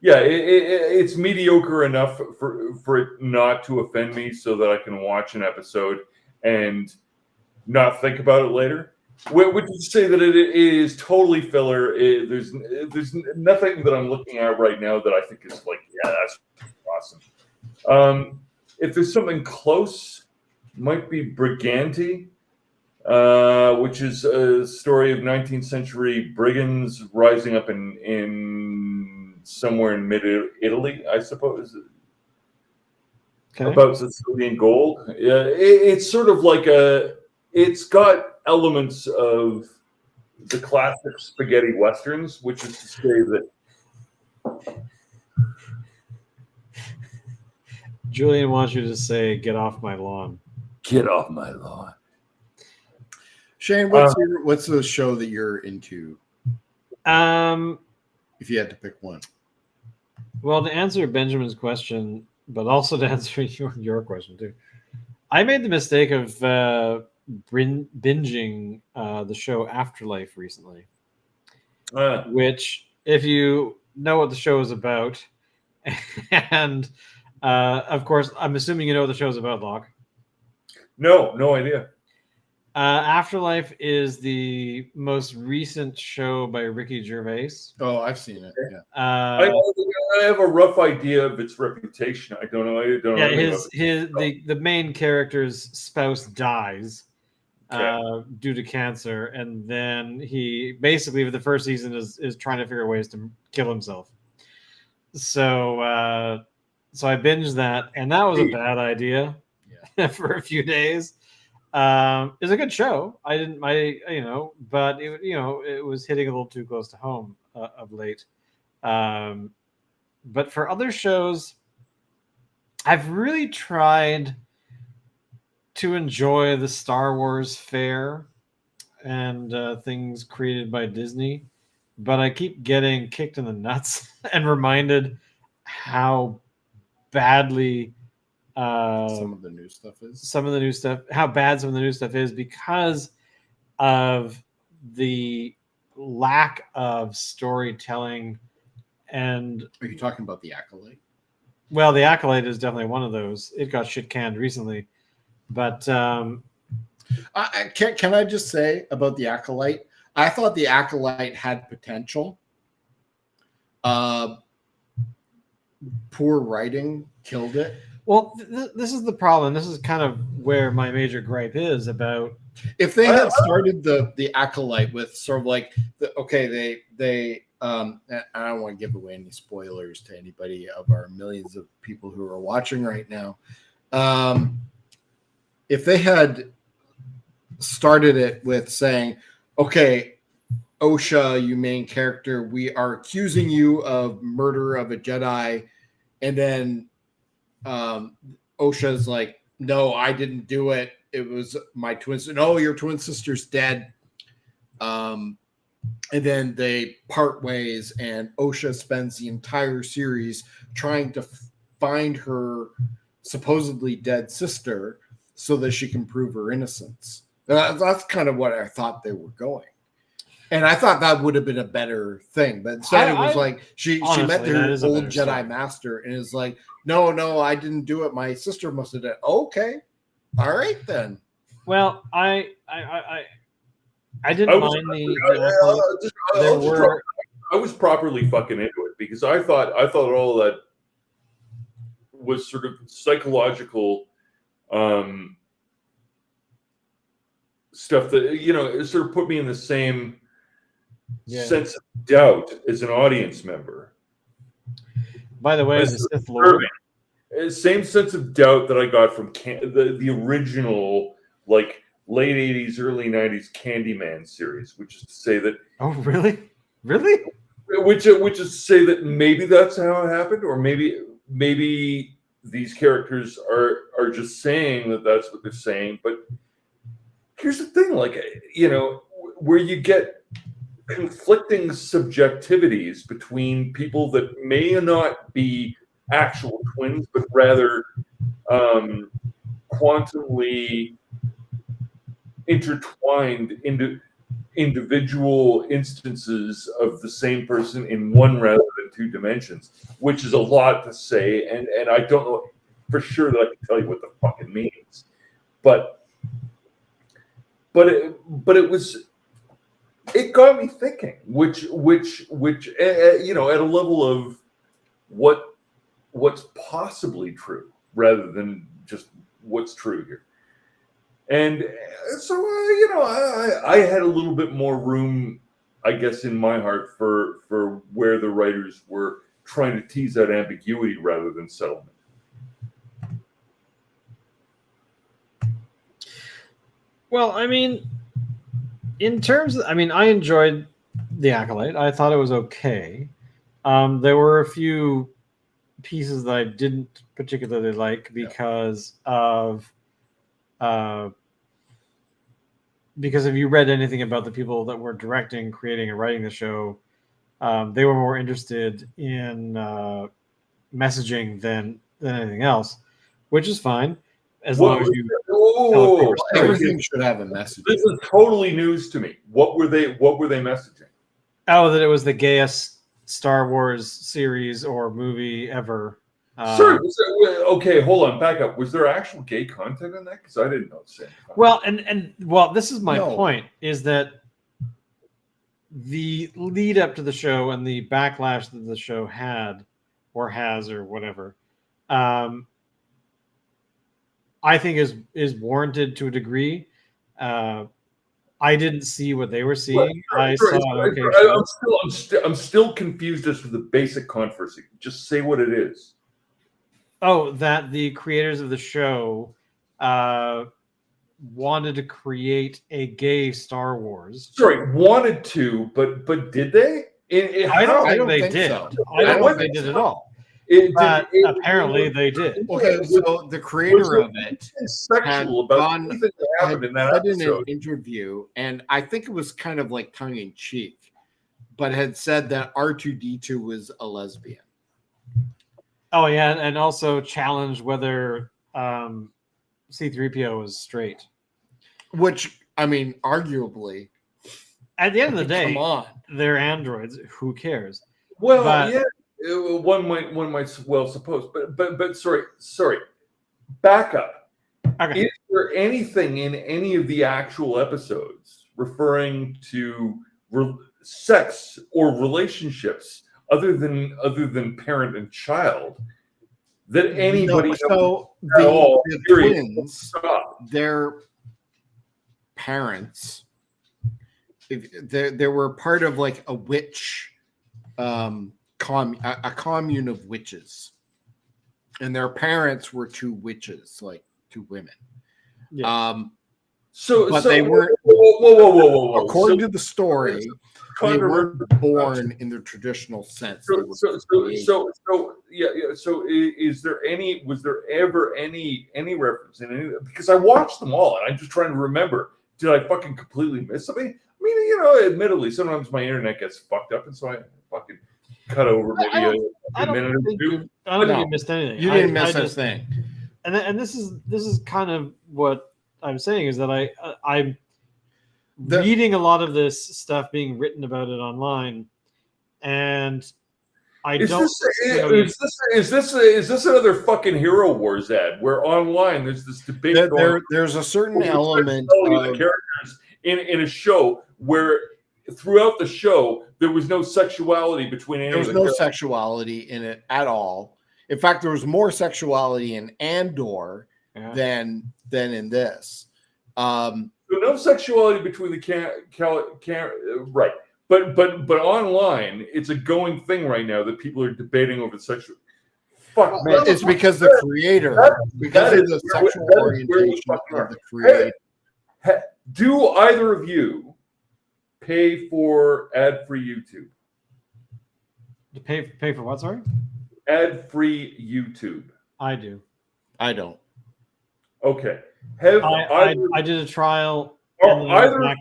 Yeah, it's mediocre enough for it not to offend me so that I can watch an episode and not think about it later. Which is to say that it is totally filler. There's nothing that I'm looking at right now that I think is like, yeah, that's awesome. If there's something close, might be Briganti, which is a story of 19th century brigands rising up in somewhere in mid-Italy, I suppose. Okay. About Sicilian gold. Yeah, it's sort of like it's got elements of the classic spaghetti westerns, which is to say that Julian wants you to say, "Get off my lawn." get off my lawn. Shane, what's the show that you're into? If you had to pick one. Well, to answer Benjamin's question, but also to answer your question too, I made the mistake of binging the show Afterlife recently, which, if you know what the show is about, and of course, I'm assuming you know what the show is about, Locke. No idea. Afterlife is the most recent show by Ricky Gervais. Oh, I've seen it. Yeah. I have a rough idea of its reputation. I don't know. Yeah, the main character's spouse dies due to cancer, and then he basically, the first season is trying to figure ways to kill himself. So I binged that, and that was a bad idea for a few days. It's a good show. But it was hitting a little too close to home of late. But for other shows, I've really tried to enjoy the Star Wars fare and things created by Disney, but I keep getting kicked in the nuts and reminded how badly some of the new stuff how bad some of the new stuff is because of the lack of storytelling. And are you talking about The Acolyte? Well, The Acolyte is definitely one of those. It got shit canned recently, but can I just say about The Acolyte? I thought The Acolyte had potential. Poor writing killed it. Well, this is the problem. This is kind of where my major gripe is about. If they had started the Acolyte with sort of like they I don't want to give away any spoilers to anybody of our millions of people who are watching right now. If they had started it with saying, okay, Osha, you main character, we are accusing you of murder of a Jedi, and then Osha's like, no, I didn't do it. It was my twin sister. No, your twin sister's dead. And then they part ways, and Osha spends the entire series trying to find her supposedly dead sister so that she can prove her innocence. That's kind of what I thought they were going. And I thought that would have been a better thing. But instead it was like she met their old Jedi master and is like, no, I didn't do it. My sister must have done it. Okay. All right, then. Well, I didn't mind the I was properly fucking into it because I thought all that was sort of psychological stuff that it sort of put me in the same sense of doubt as an audience member. By the way, the Sith Lord. Same sense of doubt that I got from the original, like, late 80s, early 90s Candyman series, which is to say that... Oh, really? Really? Which is to say that maybe that's how it happened, or maybe these characters are just saying that that's what they're saying. But here's the thing, like, where you get conflicting subjectivities between people that may not be actual twins, but rather quantumly intertwined into individual instances of the same person in one rather than two dimensions, which is a lot to say, and I don't know for sure that I can tell you what the fuck it means. But but it was. It got me thinking, which you know, at a level of what's possibly true rather than just what's true here. And so, you know, I had a little bit more room, I guess, in my heart for where the writers were trying to tease out ambiguity rather than settlement. Well, I mean, in terms of, I mean, I enjoyed The Acolyte. I thought it was okay. There were a few pieces that I didn't particularly like because of because if you read anything about the people that were directing, creating, and writing the show, they were more interested in messaging than anything else, which is fine as long as you. Everything should have a message. This is totally news to me. What were they messaging? Oh, that it was the gayest Star Wars series or movie ever. Sure. Okay, hold on. Back up. Was there actual gay content in that? Because I didn't notice it. Well, and this is my point: is that the lead up to the show and the backlash that the show had, or has, or whatever, I think is warranted to a degree. I didn't see what they were seeing. I'm still confused as to the basic controversy. Just say what it is. Oh, that the creators of the show wanted to create a gay Star Wars. Sorry, wanted to, but did they? I don't think they did. So. I don't think they did at all. Apparently they did. Okay, so the creator of it had gone in an interview, and I think it was kind of like tongue in cheek, but had said that R2D2 was a lesbian. Oh yeah, and also challenged whether C-3PO was straight. Which, I mean, arguably, at the end of the day, come on, they're androids. Who cares? Well, yeah. One might well suppose, but sorry, back up. Okay. Is there anything in any of the actual episodes referring to sex or relationships other than parent and child that anybody the twins, their parents, they were part of like a witch a commune of witches, and their parents were two witches, like two women. Yeah. They weren't. Whoa! According to the story, they weren't born in the traditional sense. Was there ever any reference in any? Because I watched them all, and I'm just trying to remember. Did I fucking completely miss something? I mean, you know, admittedly, sometimes my internet gets fucked up, and so I fucking cut over maybe a minute or two. I don't think you missed anything. You didn't miss a thing. And this is kind of what I'm saying is that I'm reading a lot of this stuff being written about it online, and Is this another fucking Hero Wars ad where online there's this debate? There's a certain element of the characters in a show where throughout the show there was no sexuality between any. There was no sexuality in it at all. In fact, there was more sexuality in Andor than in this. So no sexuality between the right. But online, it's a going thing right now that people are debating over sexual. Fuck, man. It's because the creator, because of the sexual orientation of the creator. Do either of you pay for ad-free YouTube? To pay for what? Sorry. Ad-free YouTube. I do. I don't. Okay. I did a trial. Are either of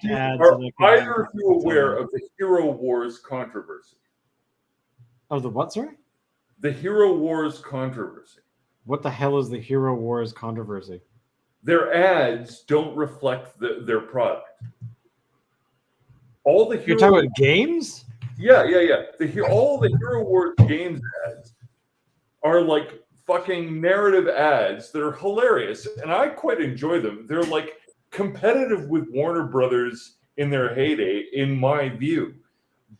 you aware of the Hero Wars controversy? Of the what, sorry? The Hero Wars controversy. What the hell is the Hero Wars controversy? Their ads don't reflect their product. All the You're talking about games? Yeah. All the Hero Wars games ads are like fucking narrative ads that are hilarious, and I quite enjoy them. They're like competitive with Warner Brothers in their heyday, in my view.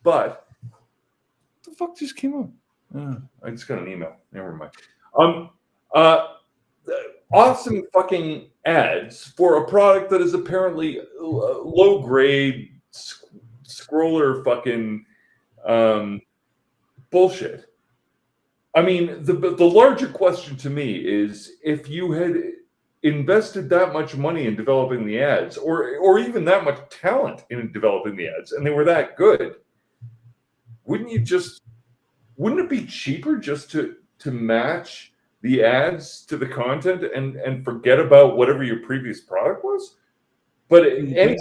But what the fuck just came up? I just got an email. Never mind. Awesome fucking ads for a product that is apparently low grade scroller fucking bullshit. I mean, the larger question to me is, if you had invested that much money in developing the ads, or even that much talent in developing the ads, and they were that good, wouldn't it be cheaper just to match the ads to the content and forget about whatever your previous product was? But anyway,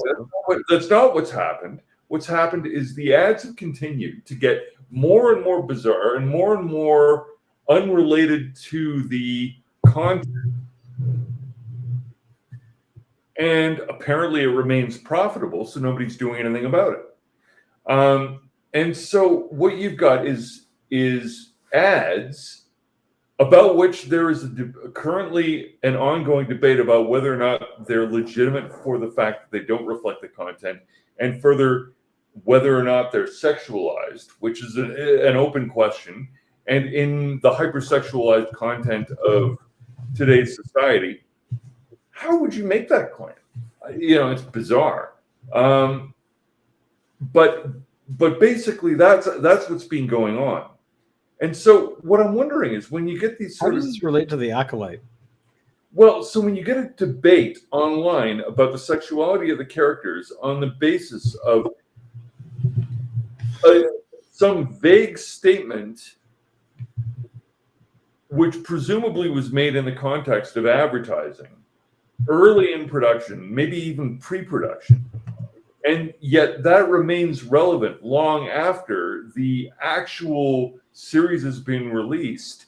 that's not what's happened. What's happened is the ads have continued to get more and more bizarre and more unrelated to the content. And apparently it remains profitable, so nobody's doing anything about it. And so what you've got is ads about which there is currently an ongoing debate about whether or not they're legitimate for the fact that they don't reflect the content, and further, whether or not they're sexualized, which is an open question. And in the hypersexualized content of today's society, how would you make that claim? It's bizarre. But basically, that's what's been going on. And so what I'm wondering is, when you get these how does this relate to The Acolyte? Well, so when you get a debate online about the sexuality of the characters on the basis of some vague statement, which presumably was made in the context of advertising, early in production, maybe even pre-production, and yet that remains relevant long after the actual series has been released,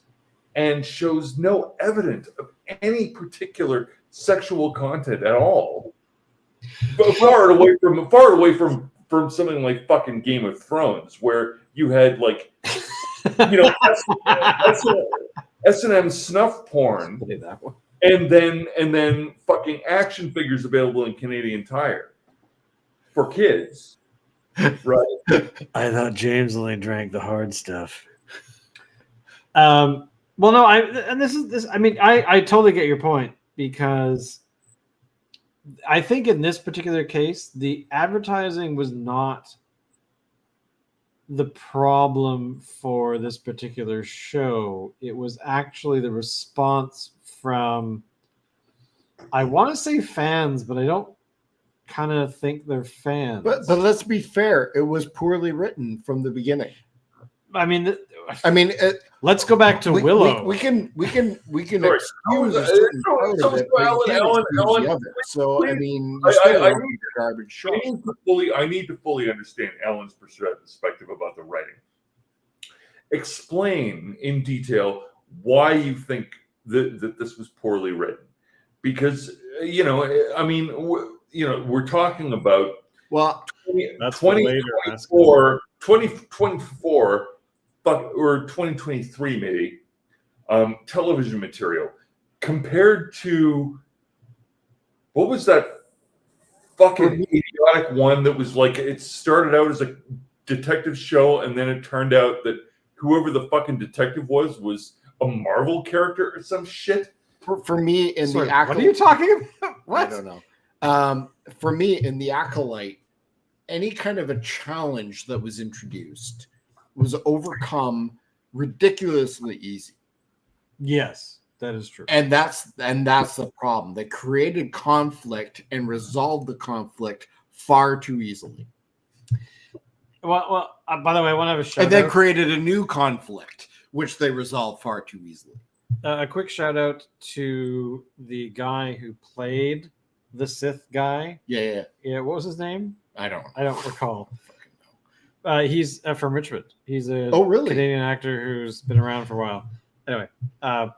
and shows no evidence of any particular sexual content at all, but far away from something like fucking Game of Thrones, where you had S&M snuff porn, and then fucking action figures available in Canadian Tire for kids, right? I thought James only drank the hard stuff. Well, no, I totally get your point, because I think in this particular case, the advertising was not the problem for this particular show. It was actually the response from, I want to say fans, but I don't kind of think they're fans. But let's be fair, it was poorly written from the beginning. I mean, let's go back to Willow. We can excuse a certain part of it, but we can't excuse the other. So please, I mean, I need garbage show. I need to fully understand Alan's perspective about the writing. Explain in detail why you think that this was poorly written, because we're talking about 2024 or 2023 maybe, television material compared to, what was that fucking idiotic one that was like, it started out as a detective show and then it turned out that whoever the fucking detective was a Marvel character or some shit? For me, in the Acolyte, what are you talking about? What? I don't know. For me, in the Acolyte, any kind of a challenge that was introduced was overcome ridiculously easy. Yes, that is true. And that's the problem. They created conflict and resolved the conflict far too easily. Well, by the way, I want to have a shout and then out. Created a new conflict, which they resolved far too easily. A quick shout out to the guy who played the Sith guy. Yeah. What was his name? I don't recall. He's from Richmond. He's a really? Canadian actor who's been around for a while. Anyway, I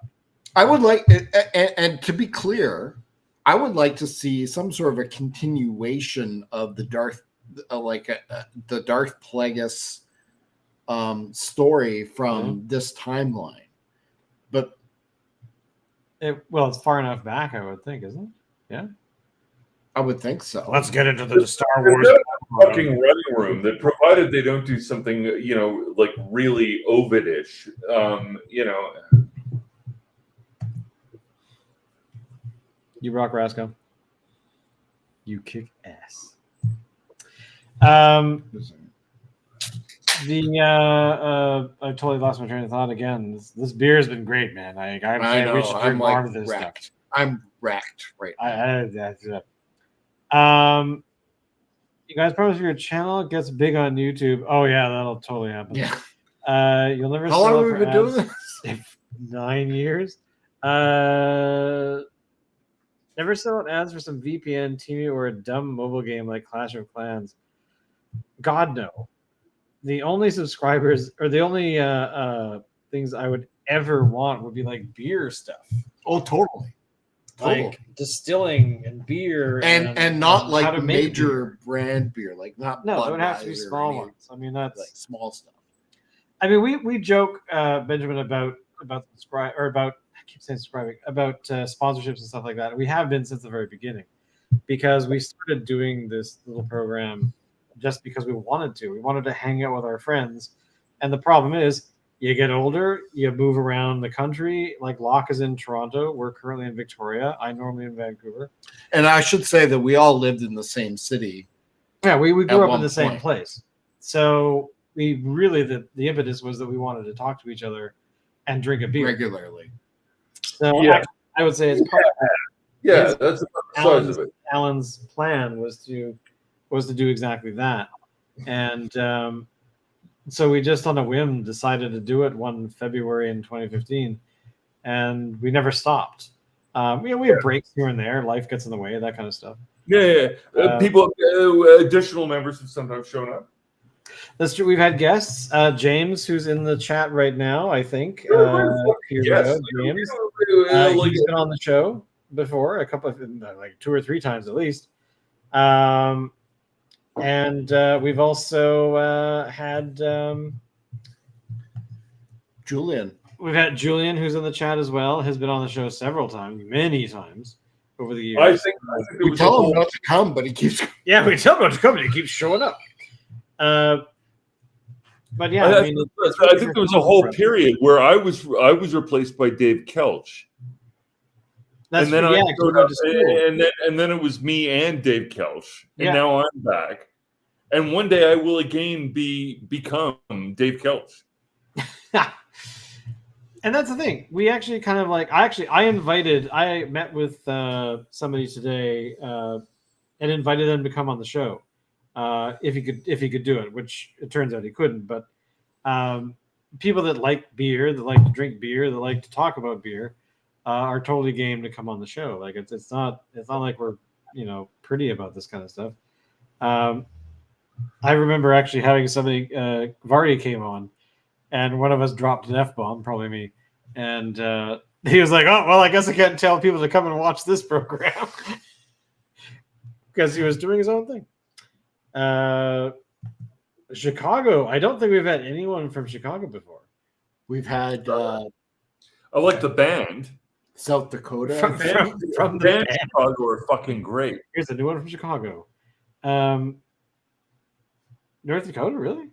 would like, and to be clear, I would like to see some sort of a continuation of the Darth Plagueis story from this timeline. But it's far enough back, I would think, isn't it? Yeah. I would think so. Let's get into the Star They've Wars. got a fucking running room that, provided they don't do something, like really Ovidish, You rock, Rasco. You kick ass. I totally lost my train of thought again. This beer has been great, man. I know. we should drink more of this wrecked. stuff. I'm wrecked right now. You guys promise your channel gets big on YouTube. Oh yeah, that'll totally happen. Yeah. You'll never. How long sell have it we for been doing ads. this? 9 years. Never sell ads for some VPN, TV, or a dumb mobile game like Clash of Clans. God no. The only subscribers or the only things I would ever want would be like beer stuff. Oh, totally. Like distilling and beer And not how like to make major brand beer, like not No, it would have to be Budweiser or small any, ones. I mean, that's like small stuff. I mean, we joke, Benjamin, about subscribe or about I keep saying subscribing about sponsorships and stuff like that. We have been since the very beginning because we started doing this little program just because we wanted to. We wanted to hang out with our friends, and the problem is you get older, you move around the country. Like Locke is in Toronto. We're currently in Victoria. I'm normally in Vancouver. And I should say that we all lived in the same city. Yeah, we grew up in one the same point. place. So we really the impetus was that we wanted to talk to each other and drink a beer. Regularly. So Yeah. I would say it's part of Yeah, His- that's about the size of it. Alan's plan was to do exactly that. And so we just on a whim decided to do it one February in 2015, and we never stopped. We have breaks here and there. Life gets in the way, that kind of stuff. Yeah. People, additional members have sometimes shown up. That's true. We've had guests. James, who's in the chat right now, I think. Here we go, James. He's been on the show before, a couple of like 2 or 3 times at least. And we've also had Julian. We've had Julian, who's in the chat as well, has been on the show several times, many times over the years. I think there We was a tell him whole, not to come, but he keeps. Yeah, we tell him not to come, and he keeps showing up. But yeah, I think there was a whole period where I was replaced by Dave Kelch. That's and then true, I yeah, showed you up, went to school. and then it was me and Dave Kelch, and Yeah. now I'm back. And one day I will again become Dave Kelch. And that's the thing. We actually kind of like. I met with somebody today and invited them to come on the show if he could do it, which it turns out he couldn't. But people that like beer, that like to drink beer, that like to talk about beer, are totally game to come on the show. Like it's not like we're pretty about this kind of stuff. I remember actually having somebody, Vardy came on, and one of us dropped an F-bomb, probably me, and he was like, "Oh, well, I guess I can't tell people to come and watch this program," because he was doing his own thing. Chicago, I don't think we've had anyone from Chicago before. We've had I like the band. South Dakota. From the band band. Chicago are fucking great. Here's a new one from Chicago. North Dakota, really?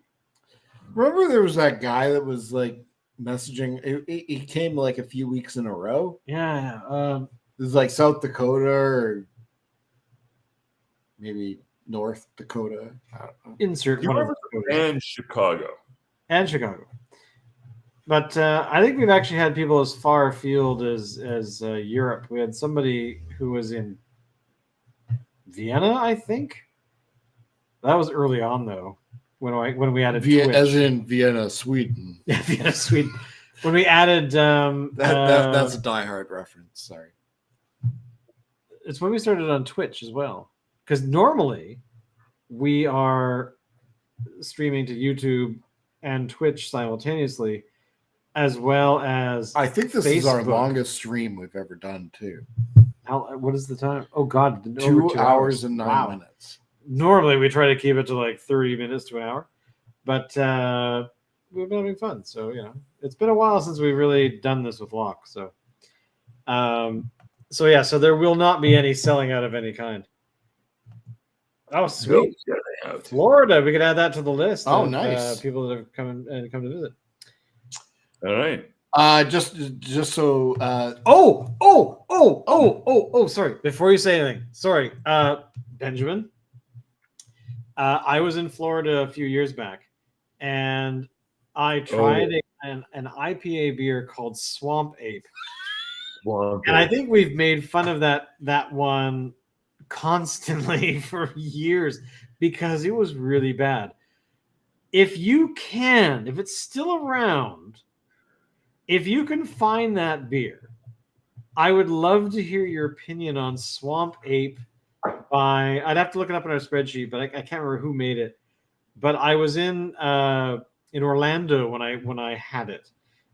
Remember, there was that guy that was like messaging. He came like a few weeks in a row. Yeah. It was like South Dakota or maybe North Dakota. I don't know. Insert You one of remember the the band Chicago? and Chicago. But I think we've actually had people as far afield as Europe. We had somebody who was in Vienna, I think. That was early on, though, when we added Twitch. As in Vienna, Sweden. Yeah, Vienna, Sweden. When we added That's a diehard reference. Sorry. it's when we started on Twitch as well. Because normally we are streaming to YouTube and Twitch simultaneously, as well as I think this is our Facebook. longest stream we've ever done too. what is the time? Oh God, 2 hours and 9 Wow. minutes. Normally we try to keep it to like 30 minutes to an hour, but we've been having fun. So it's been a while since we've really done this with Locke. So so there will not be any selling out of any kind. Oh, sweet. Go check it out. Florida. We could add that to the list. Oh, of, nice. people that have come to visit. All right. Just so Sorry. Before you say anything, sorry, Benjamin. I was in Florida a few years back, and I tried an IPA beer called Swamp Ape, and I think we've made fun of that one constantly for years because it was really bad. If it's still around, if you can find that beer, I would love to hear your opinion on Swamp Ape I'd have to look it up in our spreadsheet, but I can't remember who made it. But I was in Orlando when I had it,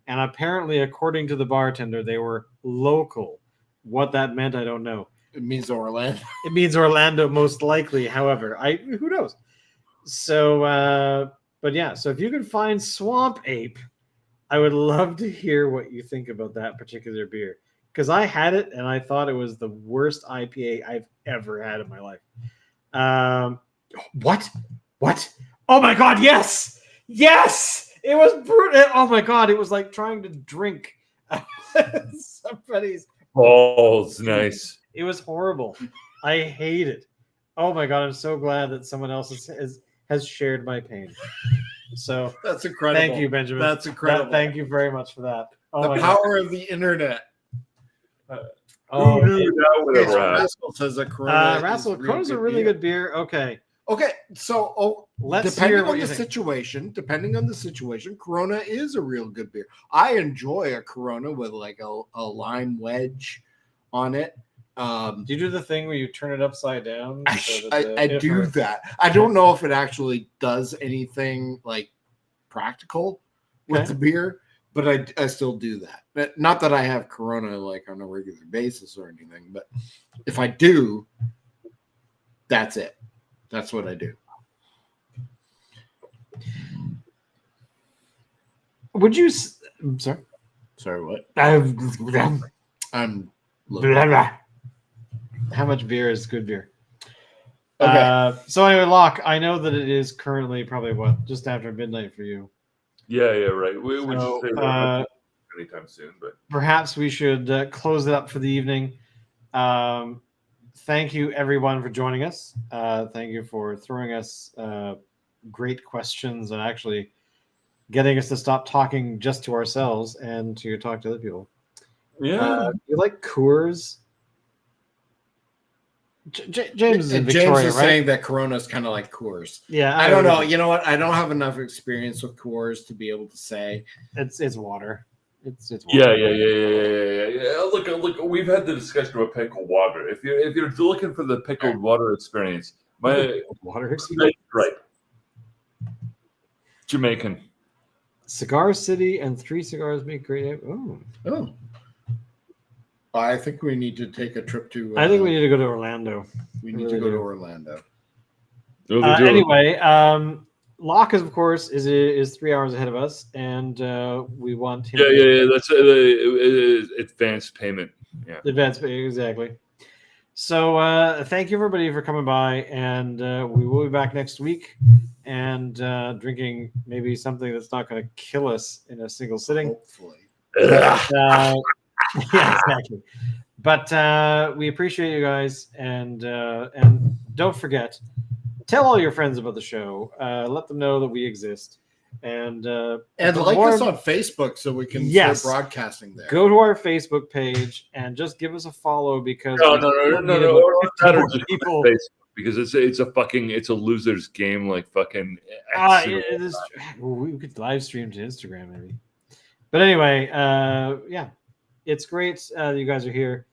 and apparently, according to the bartender, they were local. What that meant, I don't know. it means Orlando. It means Orlando, most likely. However, who knows? So, but yeah. So if you can find Swamp Ape, I would love to hear what you think about that particular beer. Because I had it and I thought it was the worst IPA I've ever had in my life. What? Oh my God! Yes! It was brutal. Oh my God! It was like trying to drink somebody's. Oh, it's nice. It was horrible. I hate it. Oh my God! I'm so glad that someone else has shared my pain. So That's incredible. thank you, Benjamin. That's incredible. Thank you very much for that. Oh The my power of the internet. Oh, Who knew that would Okay, have so happened? Rascal says a Corona. Corona's a really good beer. Okay, Okay, so let's depending hear what on you the think. situation, Corona is a real good beer. I enjoy a Corona with like a lime wedge on it. Do you do the thing where you turn it upside down? so that I if do a- that. I don't know if it actually does anything like practical with Okay. the beer, but I still do that. Not that I have Corona like on a regular basis or anything, but if I do, that's it. That's what I do. Would you? I'm sorry. Sorry, what? How I'm looking. much beer is good beer? Okay. So anyway, Locke, I know that it is currently probably just after midnight for you. Yeah, right. We So, just say that anytime soon, but perhaps we should close it up for the evening. Thank you, everyone, for joining us. Thank you for throwing us great questions and actually getting us to stop talking just to ourselves and to talk to other people. yeah. You like Coors? James is in James Victoria, is right? saying that Corona is kind of like Coors. Yeah, I don't know. You know what? I don't have enough experience with Coors to be able to say. It's water. It's Yeah. water. Look. We've had the discussion about pickled water. If you're looking for the pickled water experience, my Water. right, Jamaican. Cigar City and 3 Cigars make great. Oh, Oh, I think we need to take a trip to. I think we need to go to Orlando. We need to go to Orlando. Anyway, Anyway, Locke, of course, is 3 hours ahead of us, and we want him. yeah. That's advanced payment. Yeah. Advance pay, exactly. So thank you everybody for coming by, and we will be back next week and drinking maybe something that's not going to kill us in a single sitting. Hopefully. Yeah, exactly. But we appreciate you guys, and don't forget, tell all your friends about the show. Let them know that we exist, and like us on Facebook so we can Yes. start broadcasting there. go to our Facebook page and just give us a follow because No. we need about Or 50 that or more just people. Facebook, because it's a loser's game, like fucking. It is, we could live stream to Instagram maybe. But anyway, yeah, it's great that you guys are here,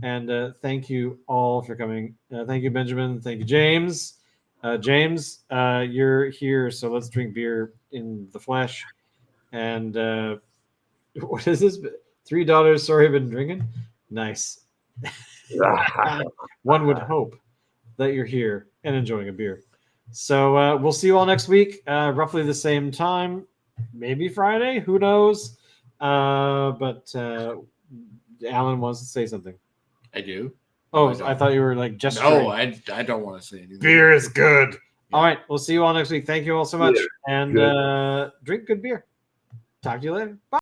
and thank you all for coming. Thank you, Benjamin. Thank you, James. James, you're here, so let's drink beer in the flesh. And what is this? $3. Sorry, I've been drinking. Nice. One would hope that you're here and enjoying a beer. So we'll see you all next week, roughly the same time, maybe Friday. Who knows? But Alan wants to say something. I do. Oh, I I thought you were like just No, I don't want to say anything. beer is good. All right, we'll see you all next week. Thank you all so much, Yeah, and good. drink good beer. Talk to you later. Bye.